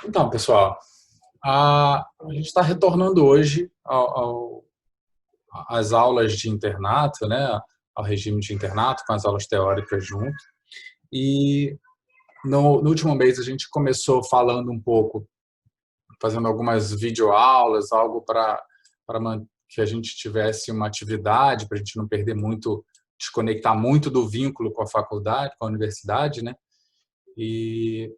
Então, pessoal, a gente está retornando hoje às aulas de internato, né? Ao regime de internato, com as aulas teóricas junto. E no último mês a gente começou falando um pouco, fazendo algumas videoaulas, algo para que a gente tivesse uma atividade, para a gente não perder muito, desconectar muito do vínculo com a faculdade, com a universidade, né? E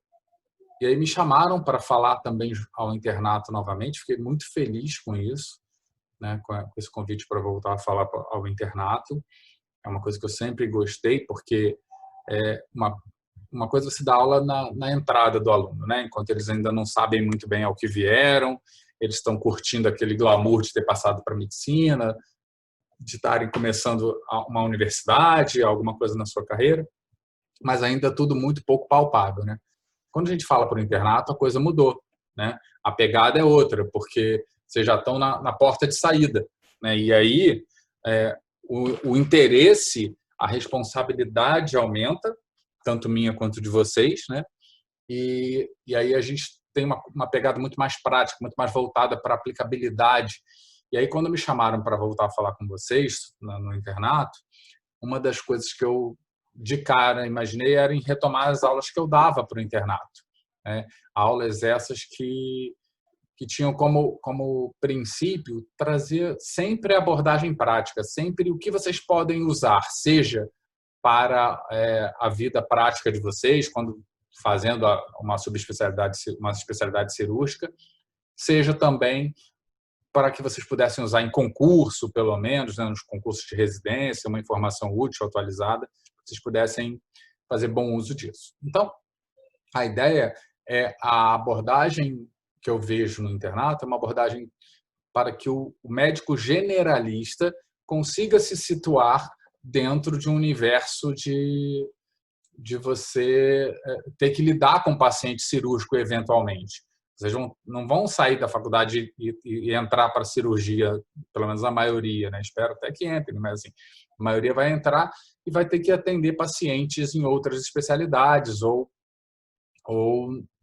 E aí me chamaram para falar também ao internato novamente, fiquei muito feliz com isso, né, com esse convite para voltar a falar ao internato. É uma coisa que eu sempre gostei, porque é uma coisa é você dá aula na entrada do aluno, né, enquanto eles ainda não sabem muito bem ao que vieram, eles estão curtindo aquele glamour de ter passado para medicina, de estarem começando uma universidade, alguma coisa na sua carreira, mas ainda tudo muito pouco palpável, né? Quando a gente fala para o internato, a coisa mudou, né? A pegada é outra, porque vocês já estão na porta de saída, né? E aí o interesse, a responsabilidade aumenta, tanto minha quanto de vocês, né? E aí a gente tem uma pegada muito mais prática, muito mais voltada para a aplicabilidade. E aí, quando me chamaram para voltar a falar com vocês no internato, uma das coisas que eu de cara imaginei era em retomar as aulas que eu dava para o internato, né? Aulas essas que tinham como princípio trazer sempre a abordagem prática, sempre o que vocês podem usar, seja para a vida prática de vocês, quando fazendo uma especialidade cirúrgica, seja também para que vocês pudessem usar em concurso, pelo menos, né, nos concursos de residência, uma informação útil, atualizada, vocês pudessem fazer bom uso disso. Então, a ideia é a abordagem que eu vejo no internato, é uma abordagem para que o médico generalista consiga se situar dentro de um universo de você ter que lidar com o paciente cirúrgico eventualmente. Vocês não vão sair da faculdade e entrar para a cirurgia, pelo menos a maioria, né? Espero até que entre, mas assim, a maioria vai entrar e vai ter que atender pacientes em outras especialidades ou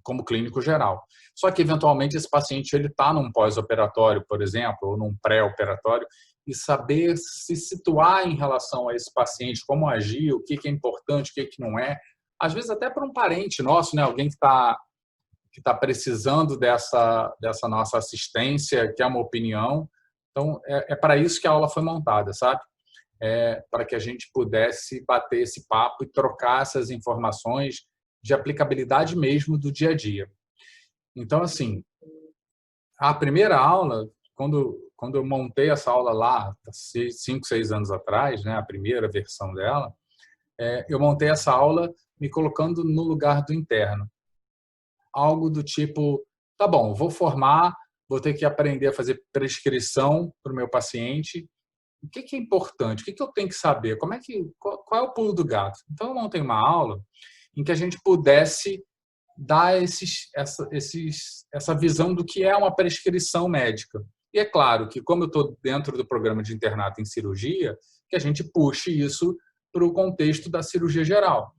como clínico geral. Só que, eventualmente, esse paciente ele está num pós-operatório, por exemplo, ou num pré-operatório, e saber se situar em relação a esse paciente, como agir, o que é importante, o que não é. Às vezes, até para um parente nosso, né? Alguém que tá precisando dessa nossa assistência, que é uma opinião. Então, é para isso que a aula foi montada, sabe? Para que a gente pudesse bater esse papo e trocar essas informações de aplicabilidade mesmo do dia a dia. Então, assim, a primeira aula, quando eu montei essa aula lá, 5, 6 anos atrás, né, a primeira versão dela, eu montei essa aula me colocando no lugar do interno. Algo do tipo, tá bom, vou formar, vou ter que aprender a fazer prescrição para o meu paciente. O que é importante? O que eu tenho que saber? Qual é o pulo do gato? Então, eu montei uma aula em que a gente pudesse dar essa visão do que é uma prescrição médica. E é claro que, como eu estou dentro do programa de internato em cirurgia, que a gente puxe isso para o contexto da cirurgia geral.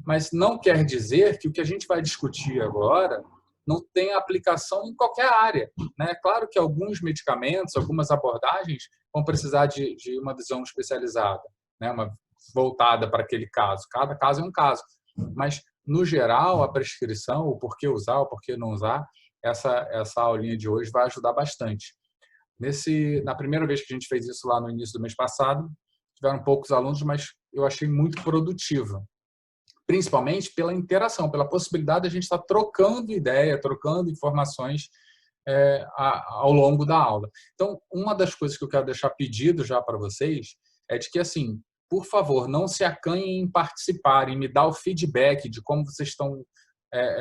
Mas não quer dizer que o que a gente vai discutir agora não tem aplicação em qualquer área, né? É claro que alguns medicamentos, algumas abordagens vão precisar de uma visão especializada, né? Uma voltada para aquele caso. Cada caso é um caso. Mas, no geral, a prescrição, o porquê usar, o porquê não usar, essa aulinha de hoje vai ajudar bastante. Na primeira vez que a gente fez isso lá no início do mês passado, tiveram poucos alunos, mas eu achei muito produtivo, principalmente pela interação, pela possibilidade de a gente estar trocando ideia, trocando informações ao longo da aula. Então, uma das coisas que eu quero deixar pedido já para vocês é de que, assim, por favor, não se acanhem em participar, em me dar o feedback de como vocês estão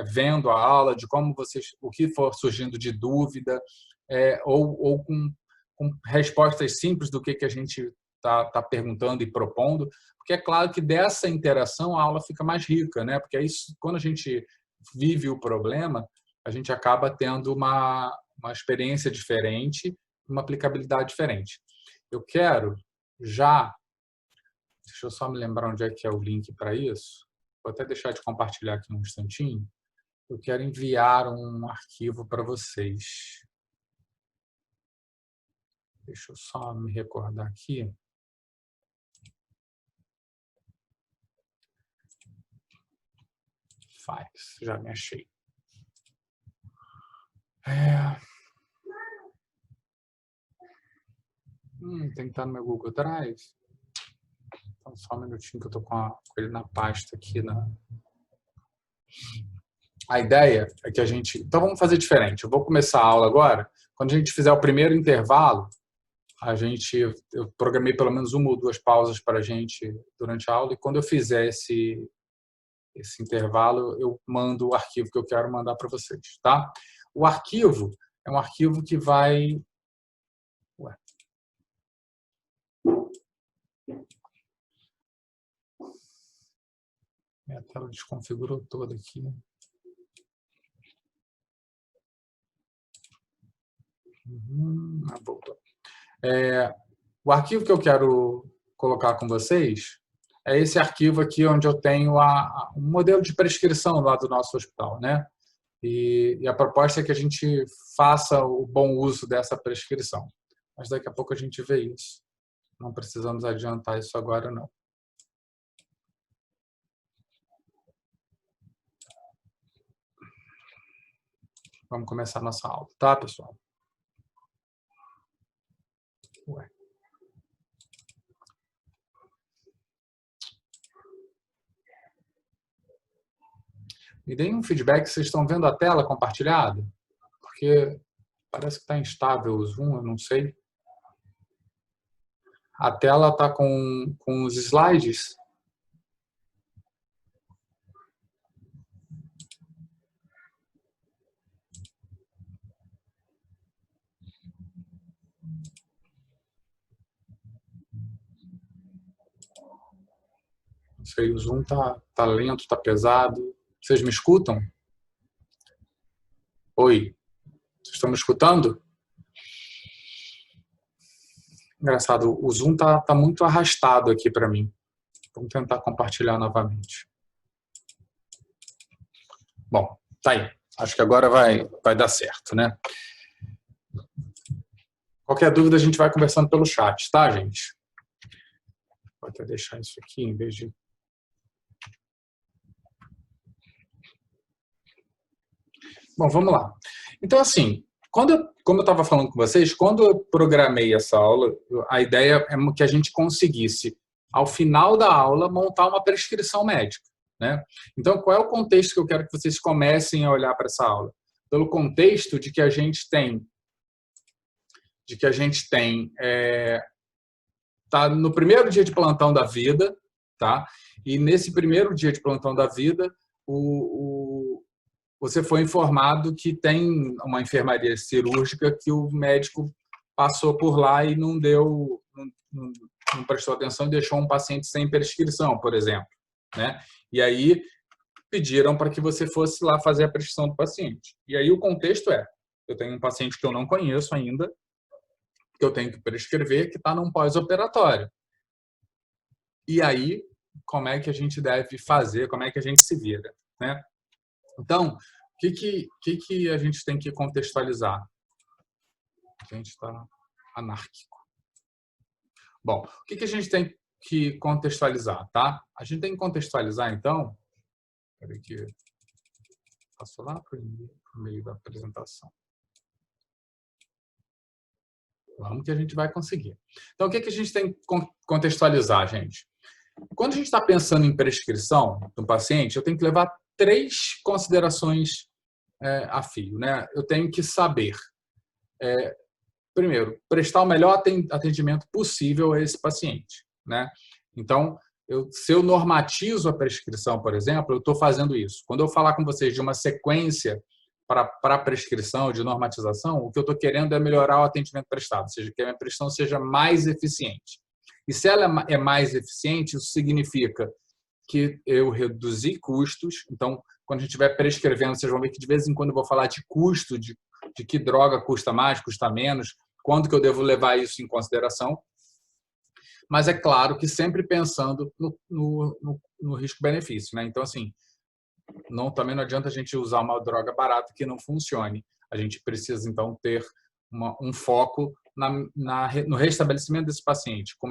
vendo a aula, de como o que for surgindo de dúvida, ou com respostas simples do que a gente está perguntando e propondo, porque é claro que dessa interação a aula fica mais rica, né? Porque isso, quando a gente vive o problema, a gente acaba tendo uma experiência diferente, uma aplicabilidade diferente. Eu quero já, deixa eu só me lembrar onde é que é o link para isso. Vou até deixar de compartilhar aqui um instantinho. eu quero enviar um arquivo para vocês. Deixa eu só me recordar aqui. Files, já me achei. Tem que estar no meu Google Drive. Então, só um minutinho que eu estou com ele na pasta aqui. A ideia é que a gente... Então, vamos fazer diferente. Eu vou começar a aula agora. Quando a gente fizer o primeiro intervalo, eu programei pelo menos 1 ou 2 pausas para a gente durante a aula. E quando eu fizer esse intervalo, eu mando o arquivo que eu quero mandar para vocês, tá? O arquivo é um arquivo que vai... Ué. Minha tela desconfigurou toda aqui. Voltou. O arquivo que eu quero colocar com vocês é esse arquivo aqui, onde eu tenho um modelo de prescrição lá do nosso hospital, né? E a proposta é que a gente faça o bom uso dessa prescrição. Mas daqui a pouco a gente vê isso. Não precisamos adiantar isso agora, não. Vamos começar a nossa aula, tá, pessoal? Ué. Me deem um feedback se vocês estão vendo a tela compartilhada, porque parece que está instável o Zoom, eu não sei. A tela está com os slides. Não sei, o Zoom tá lento, está pesado. Vocês me escutam? Oi, vocês estão me escutando? Engraçado, o Zoom tá muito arrastado aqui para mim. Vamos tentar compartilhar novamente. Bom, tá aí. Acho que agora vai dar certo, né? Qualquer dúvida a gente vai conversando pelo chat, tá, gente? Vou até deixar isso aqui em vez de... Bom, vamos lá. Então, assim, como eu estava falando com vocês, quando eu programei essa aula, a ideia é que a gente conseguisse, ao final da aula, montar uma prescrição médica, né? Então, qual é o contexto que eu quero que vocês comecem a olhar para essa aula? Pelo contexto de que a gente tem tá no primeiro dia de plantão da vida, tá? E nesse primeiro dia de plantão da vida, você foi informado que tem uma enfermaria cirúrgica que o médico passou por lá e não prestou atenção e deixou um paciente sem prescrição, por exemplo, né? E aí pediram para que você fosse lá fazer a prescrição do paciente. E aí o contexto é, eu tenho um paciente que eu não conheço ainda, que eu tenho que prescrever, que está num pós-operatório. E aí, como é que a gente deve fazer, como é que a gente se vira, né? Então, o que a gente tem que contextualizar? A gente está anárquico. Bom, o que a gente tem que contextualizar, tá? A gente tem que contextualizar, então... Espera que passou lá para o meio da apresentação. Vamos que a gente vai conseguir. Então, o que a gente tem que contextualizar, gente? Quando a gente está pensando em prescrição do paciente, eu tenho que levar 3 considerações a fio, né? Eu tenho que saber, primeiro, prestar o melhor atendimento possível a esse paciente, né? Então, se eu normatizo a prescrição, por exemplo, eu estou fazendo isso. Quando eu falar com vocês de uma sequência para a prescrição, de normatização, o que eu estou querendo é melhorar o atendimento prestado, ou seja, que a minha prescrição seja mais eficiente. E se ela é mais eficiente, isso significa que eu reduzi custos. Então, quando a gente estiver prescrevendo, vocês vão ver que de vez em quando eu vou falar de custo, de que droga custa mais, custa menos, quando que eu devo levar isso em consideração. Mas é claro que sempre pensando no risco-benefício, né? Então, assim, também não adianta a gente usar uma droga barata que não funcione. A gente precisa, então, ter um foco no restabelecimento desse paciente, com o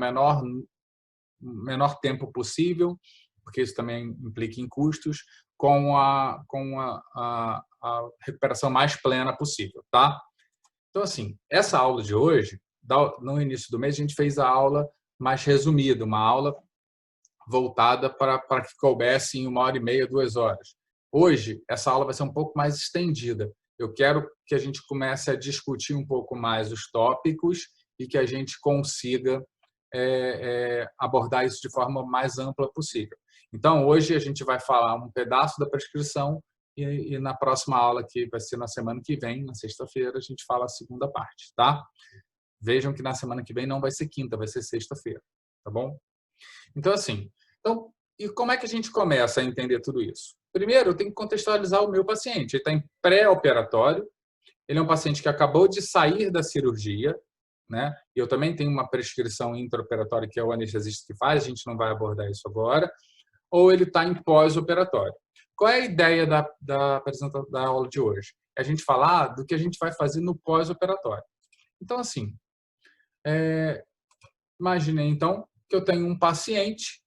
menor tempo possível, porque isso também implica em custos, com a recuperação mais plena possível, tá? Então, assim, essa aula de hoje, no início do mês, a gente fez a aula mais resumida, uma aula voltada para que coubesse em 1h30, 2 horas. Hoje, essa aula vai ser um pouco mais estendida. Eu quero que a gente comece a discutir um pouco mais os tópicos e que a gente consiga abordar isso de forma mais ampla possível. Então, hoje a gente vai falar um pedaço da prescrição e na próxima aula, que vai ser na semana que vem, na sexta-feira, a gente fala a segunda parte, tá? Vejam que na semana que vem não vai ser quinta, vai ser sexta-feira, tá bom? Então, assim, e como é que a gente começa a entender tudo isso? Primeiro, eu tenho que contextualizar o meu paciente. Ele está em pré-operatório, ele é um paciente que acabou de sair da cirurgia, né? E eu também tenho uma prescrição intraoperatória que é o anestesista que faz, a gente não vai abordar isso agora, ou ele está em pós-operatório. Qual é a ideia da aula de hoje? É a gente falar do que a gente vai fazer no pós-operatório. Então, assim, imaginei, então, que eu tenho um paciente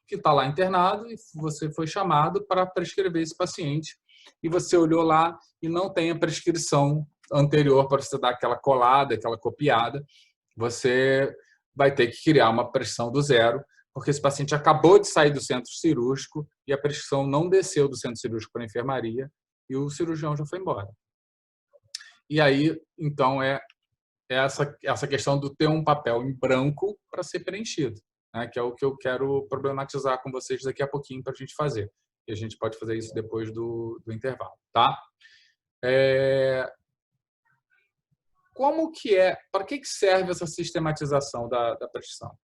que está lá internado e você foi chamado para prescrever esse paciente e você olhou lá e não tem a prescrição anterior para você dar aquela colada, aquela copiada, você vai ter que criar uma prescrição do zero, porque esse paciente acabou de sair do centro cirúrgico e a prescrição não desceu do centro cirúrgico para a enfermaria e o cirurgião já foi embora. E aí, então, essa questão do ter um papel em branco para ser preenchido, né, que é o que eu quero problematizar com vocês daqui a pouquinho para a gente fazer. E a gente pode fazer isso depois do intervalo, tá? Para que serve essa sistematização da prescrição?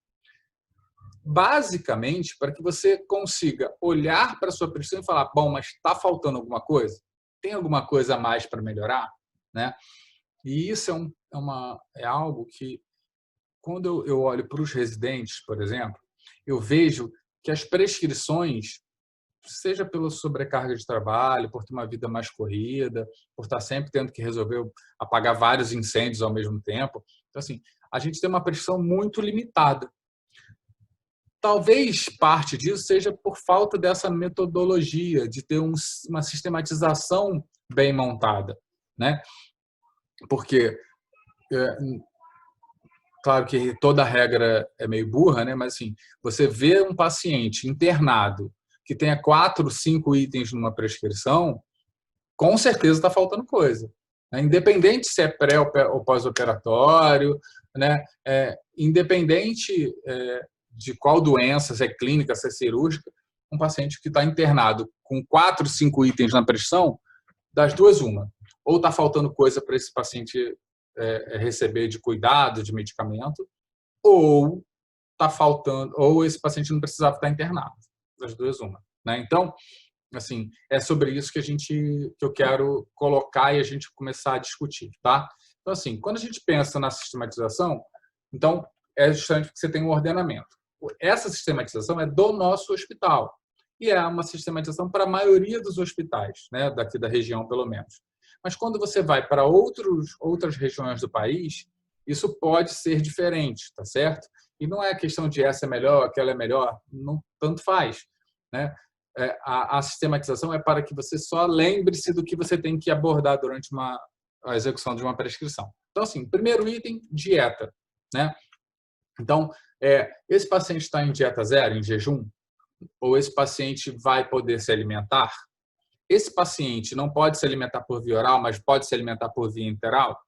Basicamente, para que você consiga olhar para a sua prescrição e falar, bom, mas está faltando alguma coisa? Tem alguma coisa a mais para melhorar? Né? E isso é algo que, quando eu olho para os residentes, por exemplo, eu vejo que as prescrições, seja pela sobrecarga de trabalho, por ter uma vida mais corrida, por estar sempre tendo que apagar vários incêndios ao mesmo tempo. Então, assim, a gente tem uma prescrição muito limitada. Talvez parte disso seja por falta dessa metodologia, de ter uma sistematização bem montada, né? Porque, claro que toda regra é meio burra, né? Mas assim, você vê um paciente internado que tenha 4, 5 itens numa prescrição, com certeza está faltando coisa. Independente se é pré ou pós-operatório, né? Independente de qual doença, se é clínica, se é cirúrgica, um paciente que está internado com 4, 5 itens na prescrição, das duas, uma. Ou está faltando coisa para esse paciente receber de cuidado, de medicamento, ou está faltando, ou esse paciente não precisava estar internado. Das duas, uma. Né? Então, assim, é sobre isso que eu quero colocar e a gente começar a discutir, tá? Então, assim, quando a gente pensa na sistematização, então, é justamente porque você tem um ordenamento. Essa sistematização é do nosso hospital e é uma sistematização para a maioria dos hospitais, né, daqui da região, pelo menos. Mas quando você vai para outras regiões do país, isso pode ser diferente, tá certo? E não é questão de essa é melhor, aquela é melhor, não tanto faz, né? A sistematização é para que você só lembre-se do que você tem que abordar durante a execução de uma prescrição. Então, assim, primeiro item, dieta, né? Então, esse paciente está em dieta zero, em jejum, ou esse paciente vai poder se alimentar? Esse paciente não pode se alimentar por via oral, mas pode se alimentar por via enteral?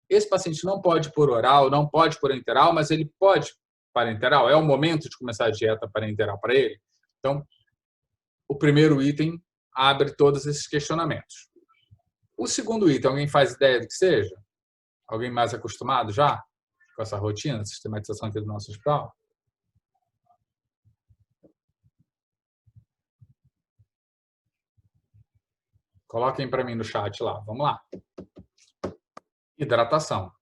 Esse paciente não pode por oral, não pode por enteral, mas ele pode parenteral? É o momento de começar a dieta parenteral para ele? Então, o primeiro item abre todos esses questionamentos. O segundo item, alguém faz ideia do que seja? Alguém mais acostumado já com essa rotina, sistematização aqui do nosso hospital? Coloquem para mim no chat lá. Vamos lá. Hidratação.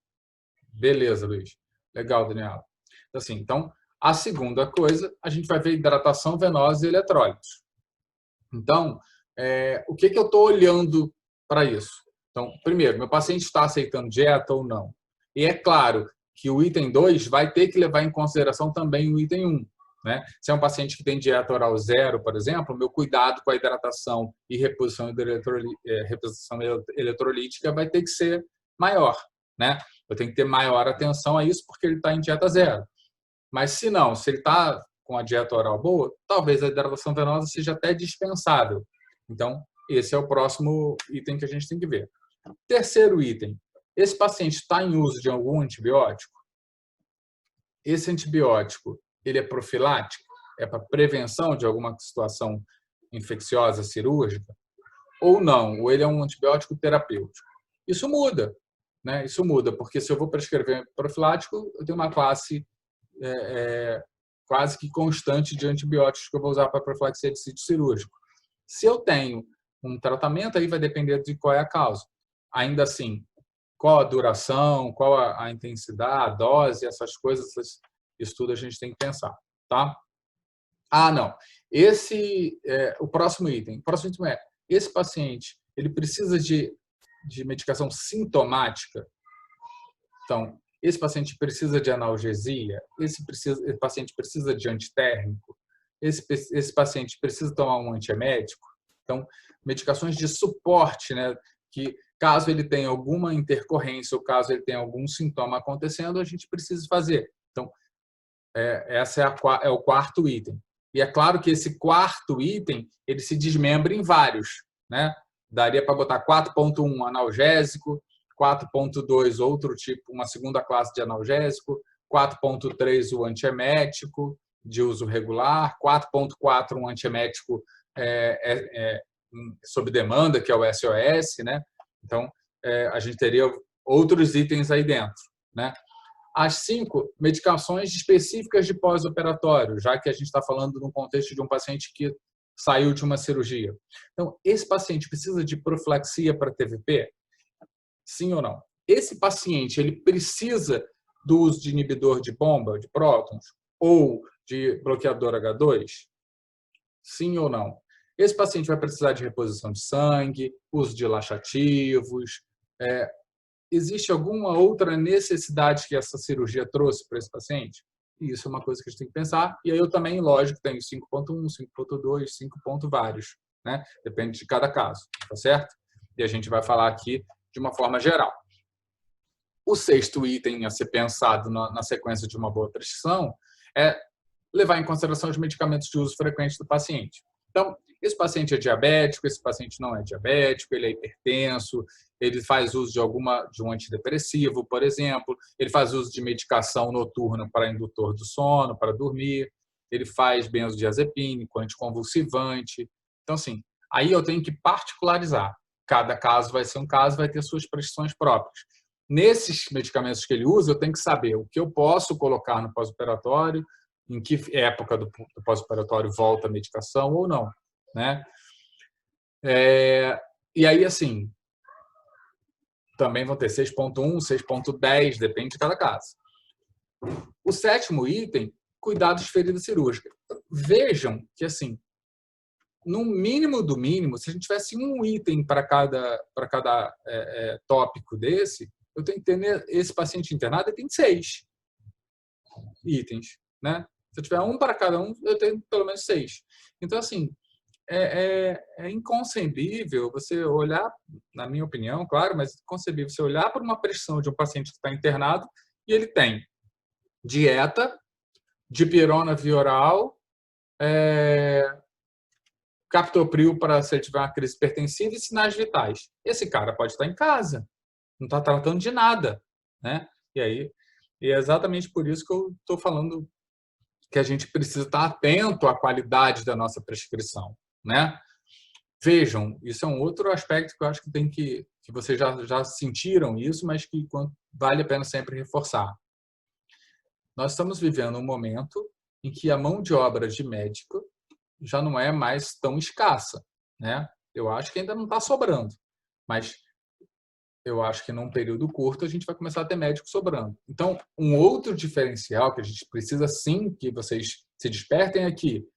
Beleza, Luiz. Legal, Daniela. Assim, então, a segunda coisa, a gente vai ver hidratação venosa e eletrólitos. Então, O que eu estou olhando para isso? Então, primeiro, meu paciente está aceitando dieta ou não? E é claro que o item 2 vai ter que levar em consideração também o item 1. Né? Se é um paciente que tem dieta oral zero, por exemplo, meu cuidado com a hidratação e reposição eletrolítica vai ter que ser maior. Né? Eu tenho que ter maior atenção a isso porque ele está em dieta zero. Mas se não, se ele está com a dieta oral boa, talvez a hidratação venosa seja até dispensável. Então, esse é o próximo item que a gente tem que ver. Terceiro item, esse paciente está em uso de algum antibiótico? Esse antibiótico, ele é profilático? É para prevenção de alguma situação infecciosa cirúrgica? Ou não? Ou ele é um antibiótico terapêutico? Isso muda, né? Isso muda, porque se eu vou prescrever profilático, eu tenho uma classe quase que constante de antibióticos que eu vou usar para profilaxia de sítio cirúrgico. Se eu tenho um tratamento, aí vai depender de qual é a causa. Ainda assim, qual a duração, qual a intensidade, a dose, essas coisas, isso tudo a gente tem que pensar, tá? Não. O próximo item. O próximo item esse paciente, ele precisa de medicação sintomática? Então, esse paciente precisa de analgesia? Esse paciente precisa de antitérmico? Esse paciente precisa tomar um antiemético? Então, medicações de suporte, né, que caso ele tenha alguma intercorrência ou caso ele tenha algum sintoma acontecendo, a gente precisa fazer. Então, esse é o quarto item. E é claro que esse quarto item, ele se desmembra em vários. Né? Daria para botar 4.1 analgésico, 4.2 outro tipo, uma segunda classe de analgésico, 4.3 o antiemético de uso regular, 4.4 um antiemético sob demanda, que é o SOS, né? Então, a gente teria outros itens aí dentro, né? As 5, medicações específicas de pós-operatório, já que a gente está falando num contexto de um paciente que saiu de uma cirurgia. Então, esse paciente precisa de profilaxia para TVP? Sim ou não? Esse paciente, ele precisa do uso de inibidor de bomba, de prótons, ou de bloqueador H2? Sim ou não? Esse paciente vai precisar de reposição de sangue, uso de laxativos. Existe alguma outra necessidade que essa cirurgia trouxe para esse paciente? Isso é uma coisa que a gente tem que pensar. E aí eu também, lógico, tenho 5.1, 5.2, 5 ponto vários. Né? Depende de cada caso, tá certo? E a gente vai falar aqui de uma forma geral. O sexto item a ser pensado na sequência de uma boa prescrição é levar em consideração os medicamentos de uso frequente do paciente. Então, esse paciente é diabético, esse paciente não é diabético, ele é hipertenso, ele faz uso de um antidepressivo, por exemplo, ele faz uso de medicação noturna para indutor do sono, para dormir, ele faz benzodiazepínico, anticonvulsivante. Então, assim, aí eu tenho que particularizar. Cada caso vai ser um caso, vai ter suas prescrições próprias. Nesses medicamentos que ele usa, eu tenho que saber o que eu posso colocar no pós-operatório, em que época do pós-operatório volta a medicação ou não. Né? E aí, assim, também vão ter 6.1, 6.10, depende de cada caso. O sétimo item, cuidados de ferida cirúrgica. Vejam que, assim, no mínimo do mínimo, se a gente tivesse um item para cada tópico desse, eu tenho que ter esse paciente internado, ele tem 6 itens. Né? Se eu tiver um para cada um, eu tenho pelo menos 6. Então, assim, é inconcebível você olhar, na minha opinião, claro, mas é inconcebível você olhar para uma prescrição de um paciente que está internado e ele tem dieta, dipirona via oral, captopril para se ele tiver uma crise hipertensiva e sinais vitais. Esse cara pode estar em casa, não está tratando de nada. Né? E é exatamente por isso que eu estou falando que a gente precisa estar atento à qualidade da nossa prescrição. Né? Vejam, isso é um outro aspecto que eu acho que vocês já sentiram isso, mas que vale a pena sempre reforçar. Nós estamos vivendo um momento em que a mão de obra de médico já não é mais tão escassa. Né? Eu acho que ainda não está sobrando, mas eu acho que num período curto a gente vai começar a ter médico sobrando. Então, um outro diferencial que a gente precisa sim que vocês se despertem aqui,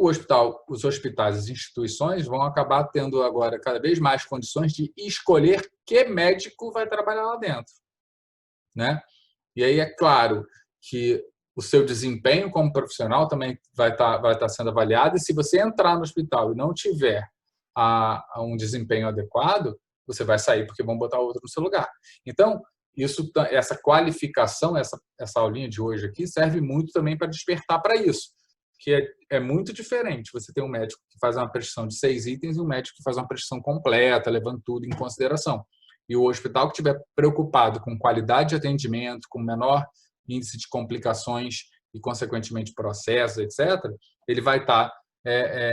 os hospitais, as instituições vão acabar tendo agora cada vez mais condições de escolher que médico vai trabalhar lá dentro, né? E aí é claro que o seu desempenho como profissional também vai estar sendo avaliado, e se você entrar no hospital e não tiver um desempenho adequado, você vai sair porque vão botar outro no seu lugar. Então, essa qualificação, essa aulinha de hoje aqui, serve muito também para despertar para isso, que é muito diferente você ter um médico que faz uma prescrição de 6 itens e um médico que faz uma prescrição completa, levando tudo em consideração. E o hospital que estiver preocupado com qualidade de atendimento, com menor índice de complicações e, consequentemente, processos, etc., ele vai estar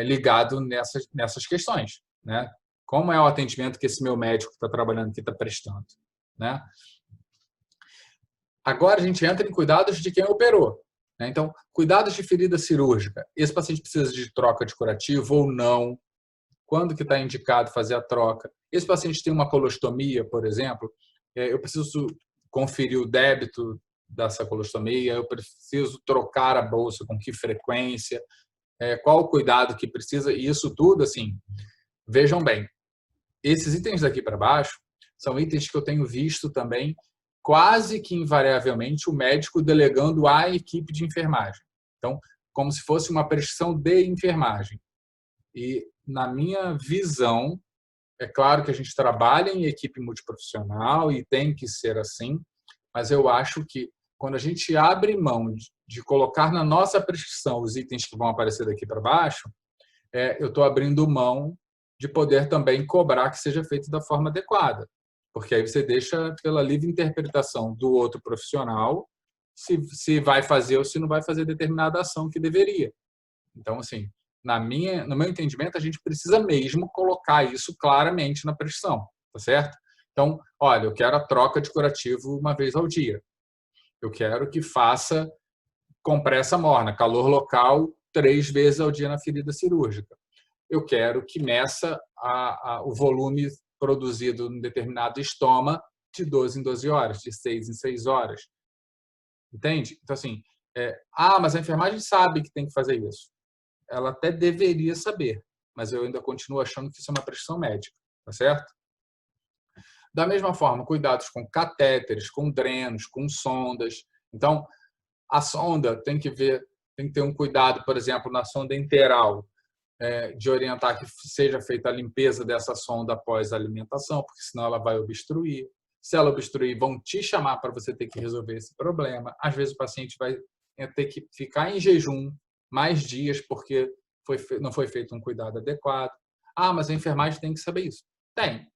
ligado nessas questões, né? Como é o atendimento que esse meu médico que está trabalhando aqui está prestando, né? Agora a gente entra em cuidados de quem operou, né? Então, cuidados de ferida cirúrgica. Esse paciente precisa de troca de curativo ou não? Quando que está indicado fazer a troca? Esse paciente tem uma colostomia, por exemplo, eu preciso conferir o débito dessa colostomia, eu preciso trocar a bolsa com que frequência, qual o cuidado que precisa, e isso tudo, assim, vejam bem, esses itens daqui para baixo são itens que eu tenho visto também, quase que invariavelmente, o médico delegando à equipe de enfermagem. Então, como se fosse uma prescrição de enfermagem. E, na minha visão, é claro que a gente trabalha em equipe multiprofissional e tem que ser assim, mas eu acho que quando a gente abre mão de colocar na nossa prescrição os itens que vão aparecer daqui para baixo, eu estou abrindo mão de poder também cobrar que seja feito da forma adequada, porque aí você deixa pela livre interpretação do outro profissional se vai fazer ou se não vai fazer determinada ação que deveria. Então, assim, no meu entendimento, a gente precisa mesmo colocar isso claramente na prescrição, tá certo? Então, olha, eu quero a troca de curativo uma vez ao dia. Eu quero que faça compressa morna, calor local 3 vezes ao dia na ferida cirúrgica. Eu quero que meça o volume produzido em determinado estoma de 12 em 12 horas, de 6 em 6 horas. Entende? Então, assim, mas a enfermagem sabe que tem que fazer isso. Ela até deveria saber, mas eu ainda continuo achando que isso é uma prescrição médica, tá certo? Da mesma forma, cuidados com catéteres, com drenos, com sondas. Então, a sonda tem que ter um cuidado, por exemplo, na sonda enteral, de orientar que seja feita a limpeza dessa sonda após a alimentação, porque senão ela vai obstruir. Se ela obstruir, vão te chamar para você ter que resolver esse problema. Às vezes o paciente vai ter que ficar em jejum mais dias porque não foi feito um cuidado adequado. Mas a enfermagem tem que saber isso. Tem.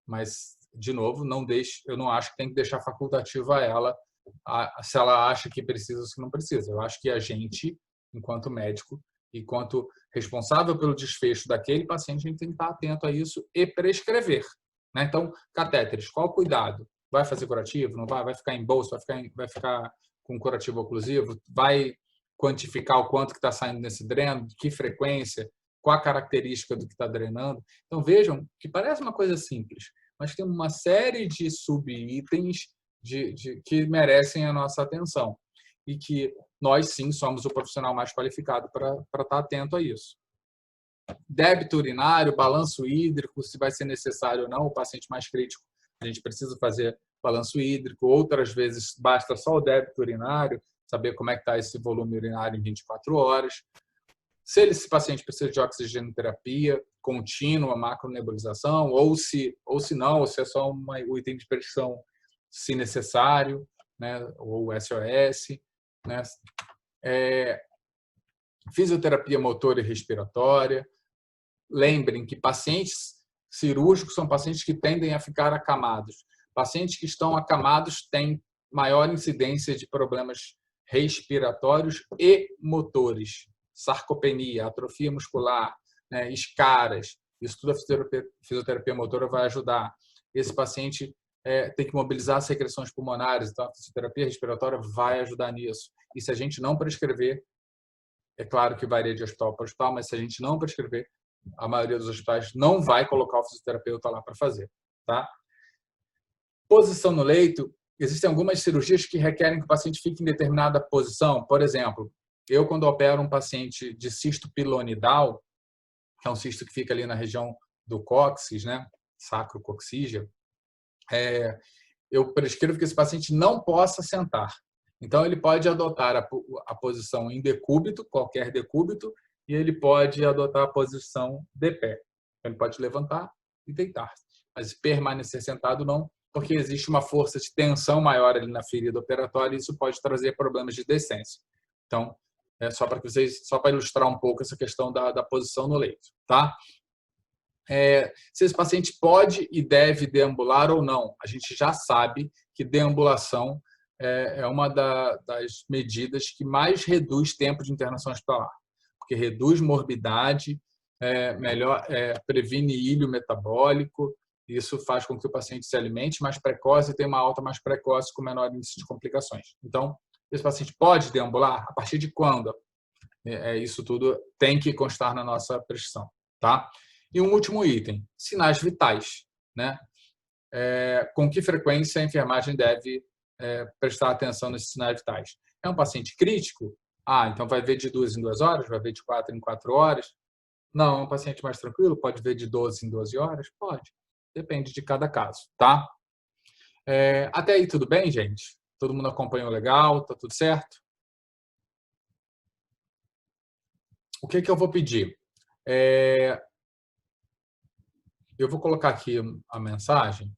Mas, de novo, eu não acho que tem que deixar facultativo a ela se ela acha que precisa ou se não precisa. Eu acho que a gente, enquanto médico, enquanto responsável pelo desfecho daquele paciente, a gente tem que estar atento a isso e prescrever, né? Então, catéteres, qual cuidado? Vai fazer curativo? Não vai? Vai ficar em bolsa? Vai ficar com curativo oclusivo? Vai quantificar o quanto que está saindo nesse dreno? De que frequência? Qual a característica do que está drenando? Então, vejam que parece uma coisa simples, mas tem uma série de subitens que merecem a nossa atenção e que nós, sim, somos o profissional mais qualificado para estar atento a isso. Débito urinário, balanço hídrico, se vai ser necessário ou não, o paciente mais crítico, a gente precisa fazer balanço hídrico, outras vezes basta só o débito urinário, saber como é que está esse volume urinário em 24 horas. Se esse paciente precisa de oxigenoterapia contínua, macronebulização, ou se não, ou se é só um item de prescrição, se necessário, né, ou SOS, né? Fisioterapia motora e respiratória. Lembrem que pacientes cirúrgicos são pacientes que tendem a ficar acamados. Pacientes que estão acamados têm maior incidência de problemas respiratórios e motores, sarcopenia, atrofia muscular, né, escaras. Isso tudo a fisioterapia motora vai ajudar. Esse paciente tem que mobilizar as secreções pulmonares, então a fisioterapia respiratória vai ajudar nisso. E se a gente não prescrever, é claro que varia de hospital para hospital, mas se a gente não prescrever, a maioria dos hospitais não vai colocar o fisioterapeuta lá para fazer, tá? Posição no leito, existem algumas cirurgias que requerem que o paciente fique em determinada posição. Por exemplo, eu, quando opero um paciente de cisto pilonidal, que é um cisto que fica ali na região do cóccix, né, sacrococcígeo, eu prescrevo que esse paciente não possa sentar. Então, ele pode adotar a posição em decúbito, qualquer decúbito, e ele pode adotar a posição de pé. Ele pode levantar e deitar-se. Mas permanecer sentado não, porque existe uma força de tensão maior ali na ferida operatória e isso pode trazer problemas de decência. Então, só para ilustrar um pouco essa questão da posição no leito, tá? Se esse paciente pode e deve deambular ou não. A gente já sabe que deambulação é uma das medidas que mais reduz tempo de internação hospitalar, porque reduz morbidade, previne ilho metabólico, isso faz com que o paciente se alimente mais precoce e tenha uma alta mais precoce com menor índice de complicações. Então, esse paciente pode deambular? A partir de quando? Isso tudo tem que constar na nossa prescrição, tá? E um último item, sinais vitais, né? Com que frequência a enfermagem deve prestar atenção nesses sinais vitais? É um paciente crítico? Então vai ver de 2 em 2 horas? Vai ver de 4 em 4 horas? Não, é um paciente mais tranquilo? Pode ver de 12 em 12 horas? Pode. Depende de cada caso, tá? Até aí tudo bem, gente? Todo mundo acompanhou legal? Tá tudo certo? O que eu vou pedir? Eu vou colocar aqui a mensagem.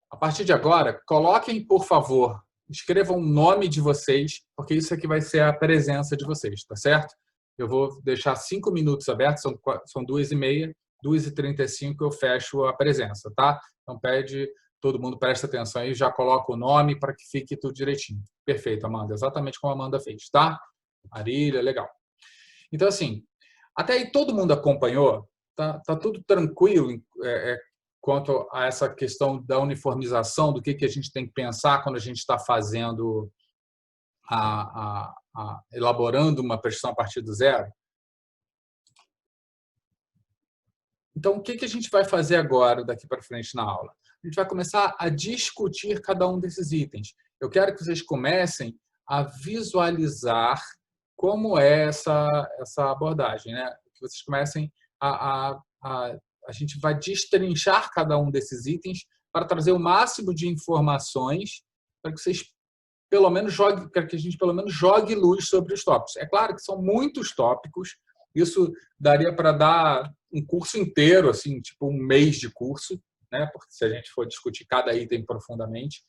A partir de agora, coloquem, por favor, escrevam o nome de vocês, porque isso aqui vai ser a presença de vocês, tá certo? Eu vou deixar 5 minutos abertos, são 2h30, 2h35 eu fecho a presença, tá? Então, todo mundo presta atenção aí, já coloca o nome para que fique tudo direitinho. Perfeito, Amanda, exatamente como a Amanda fez, tá? Marília, legal. Então, assim, até aí todo mundo acompanhou, tá tudo tranquilo quanto a essa questão da uniformização, do que a gente tem que pensar quando a gente está fazendo, elaborando uma prescrição a partir do zero. Então, o que a gente vai fazer agora, daqui para frente na aula? A gente vai começar a discutir cada um desses itens. Eu quero que vocês comecem a visualizar como é essa abordagem, né? Que vocês comecem a gente vai destrinchar cada um desses itens para trazer o máximo de informações para que vocês pelo menos que a gente pelo menos jogue luz sobre os tópicos. É claro que são muitos tópicos, isso daria para dar um curso inteiro, assim, tipo um mês de curso, né? Porque se a gente for discutir cada item profundamente,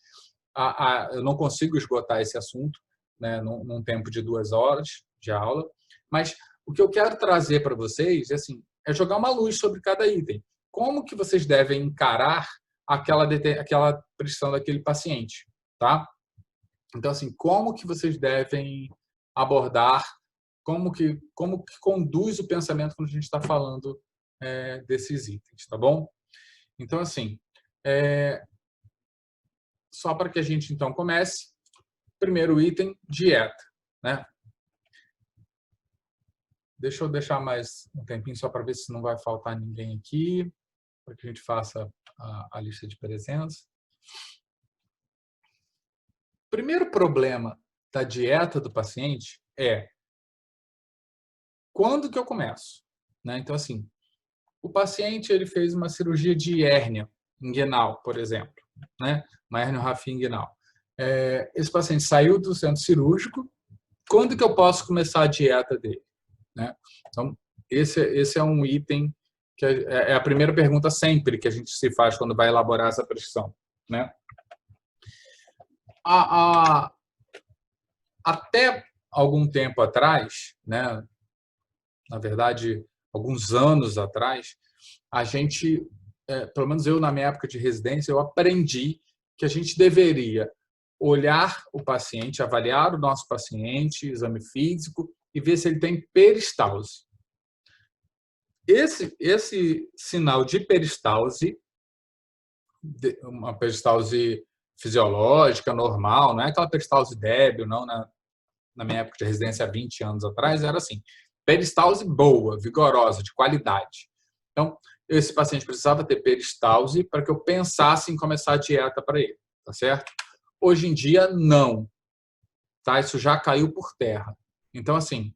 eu não consigo esgotar esse assunto, né, num tempo de 2 horas de aula. Mas o que eu quero trazer para vocês é jogar uma luz sobre cada item. Como que vocês devem encarar aquela prescrição daquele paciente, tá? Então, assim, como que vocês devem abordar, como que conduz o pensamento quando a gente está falando desses itens, tá bom? Então, assim, só para que a gente, então, comece, primeiro item, dieta, né? Deixa eu deixar mais um tempinho só para ver se não vai faltar ninguém aqui, para que a gente faça a lista de presença. O primeiro problema da dieta do paciente é quando que eu começo, né? Então, assim, o paciente ele fez uma cirurgia de hérnia inguinal, por exemplo, né? Uma hérnia rafia inguinal. Esse paciente saiu do centro cirúrgico, quando que eu posso começar a dieta dele, né? Então, esse é um item que é a primeira pergunta sempre que a gente se faz quando vai elaborar essa prescrição, né? Até algum tempo atrás, né? Na verdade, alguns anos atrás, a gente, pelo menos eu na minha época de residência, eu aprendi que a gente deveria olhar o paciente, avaliar o nosso paciente, exame físico e ver se ele tem peristalse. Esse sinal de peristalse, uma peristalse fisiológica, normal, não é aquela peristalse débil, não, na minha época de residência há 20 anos atrás, era assim, peristalse boa, vigorosa, de qualidade. Então, esse paciente precisava ter peristalse para que eu pensasse em começar a dieta para ele, tá certo? Hoje em dia, não. Tá? Isso já caiu por terra. Então, assim,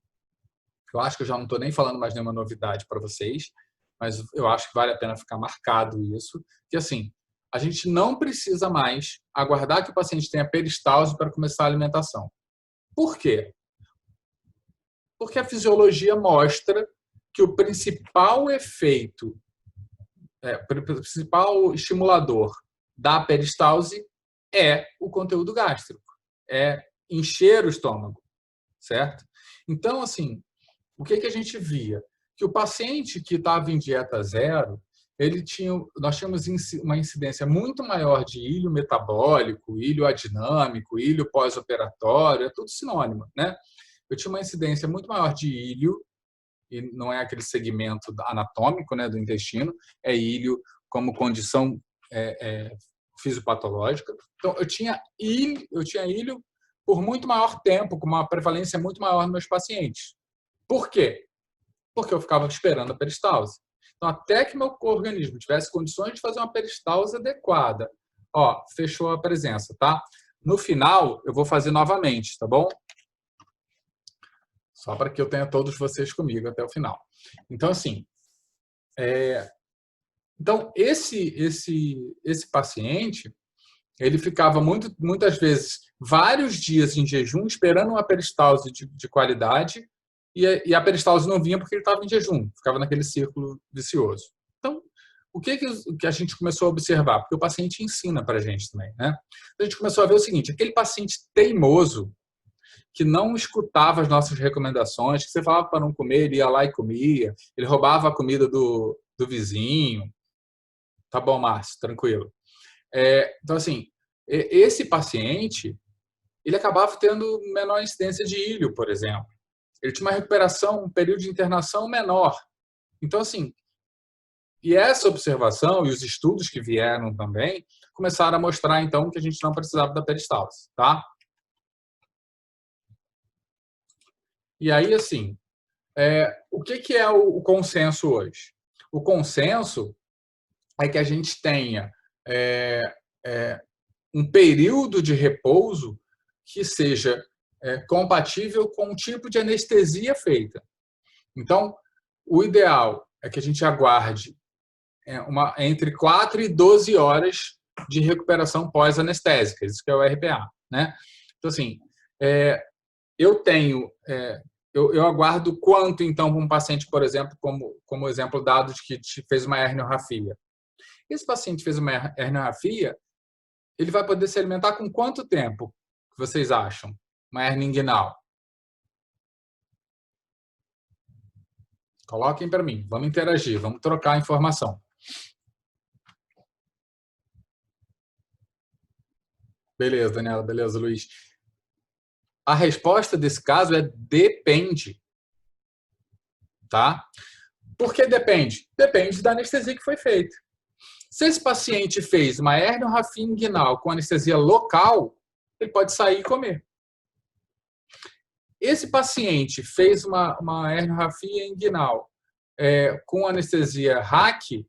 eu acho que eu já não estou nem falando mais nenhuma novidade para vocês, mas eu acho que vale a pena ficar marcado isso, que assim, a gente não precisa mais aguardar que o paciente tenha peristalse para começar a alimentação. Por quê? Porque a fisiologia mostra que o principal efeito, o principal estimulador da peristalse é o conteúdo gástrico, é encher o estômago, certo? Então, assim, o que a gente via? Que o paciente que estava em dieta zero, nós tínhamos uma incidência muito maior de ilho metabólico, ilho adinâmico, ilho pós-operatório, é tudo sinônimo, né? Eu tinha uma incidência muito maior de ilho, e não é aquele segmento anatômico, né, do intestino, é ilho como condição fisiopatológica. Então, eu tinha ilho por muito maior tempo, com uma prevalência muito maior nos meus pacientes. Por quê? Porque eu ficava esperando a peristalse. Então, até que meu organismo tivesse condições de fazer uma peristalse adequada, fechou a presença, tá? No final, eu vou fazer novamente, tá bom? Só para que eu tenha todos vocês comigo até o final. Então, assim, esse paciente, ele ficava muitas vezes vários dias em jejum esperando uma peristalse de qualidade e a peristalse não vinha porque ele estava em jejum, ficava naquele círculo vicioso. Então, o que a gente começou a observar? Porque o paciente ensina para a gente também, né? A gente começou a ver o seguinte, aquele paciente teimoso que não escutava as nossas recomendações, que você falava para não comer, ele ia lá e comia, ele roubava a comida do vizinho. Tá bom, Márcio, tranquilo. Então, assim, esse paciente, ele acabava tendo menor incidência de ilho, por exemplo. Ele tinha uma recuperação, um período de internação menor. Então, assim, e essa observação e os estudos que vieram também começaram a mostrar, então, que a gente não precisava da peristalse, tá? E aí, assim, o que é o consenso hoje? O consenso é que a gente tenha um período de repouso que seja compatível com o tipo de anestesia feita. Então, o ideal é que a gente aguarde entre 4 e 12 horas de recuperação pós-anestésica, isso que é o RPA, né? Então, assim, eu aguardo quanto, então, para um paciente, por exemplo, como exemplo dado de que fez uma herniorrafia. Esse paciente fez uma herniorrafia, ele vai poder se alimentar com quanto tempo, que vocês acham? Uma hernia inguinal. Coloquem para mim, vamos interagir, vamos trocar informação. Beleza, Daniela, beleza, Luiz. A resposta desse caso é depende. Tá? Por que depende? Depende da anestesia que foi feita. Se esse paciente fez uma herniorrafia inguinal com anestesia local, ele pode sair e comer. Esse paciente fez uma herniorrafia inguinal com anestesia RAC,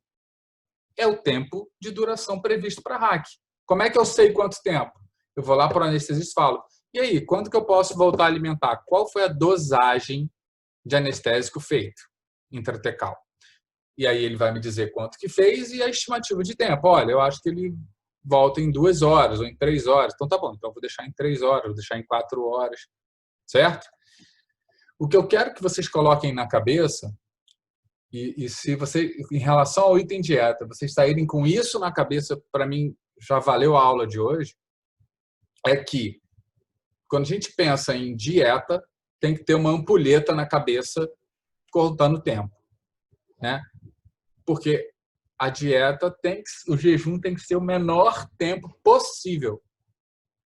é o tempo de duração previsto para RAC. Como é que eu sei quanto tempo? Eu vou lá para o anestesista e falo, e aí, quando que eu posso voltar a alimentar? Qual foi a dosagem de anestésico feito intratecal? E aí ele vai me dizer quanto que fez e a estimativa de tempo. Olha, eu acho que ele volta em 2 horas ou em 3 horas. Então tá bom, então eu vou deixar em 3 horas, vou deixar em 4 horas, certo? O que eu quero que vocês coloquem na cabeça, e se você, em relação ao item dieta, vocês saírem com isso na cabeça, para mim já valeu a aula de hoje, é que quando a gente pensa em dieta, tem que ter uma ampulheta na cabeça contando o tempo, né? Porque a dieta o jejum tem que ser o menor tempo possível,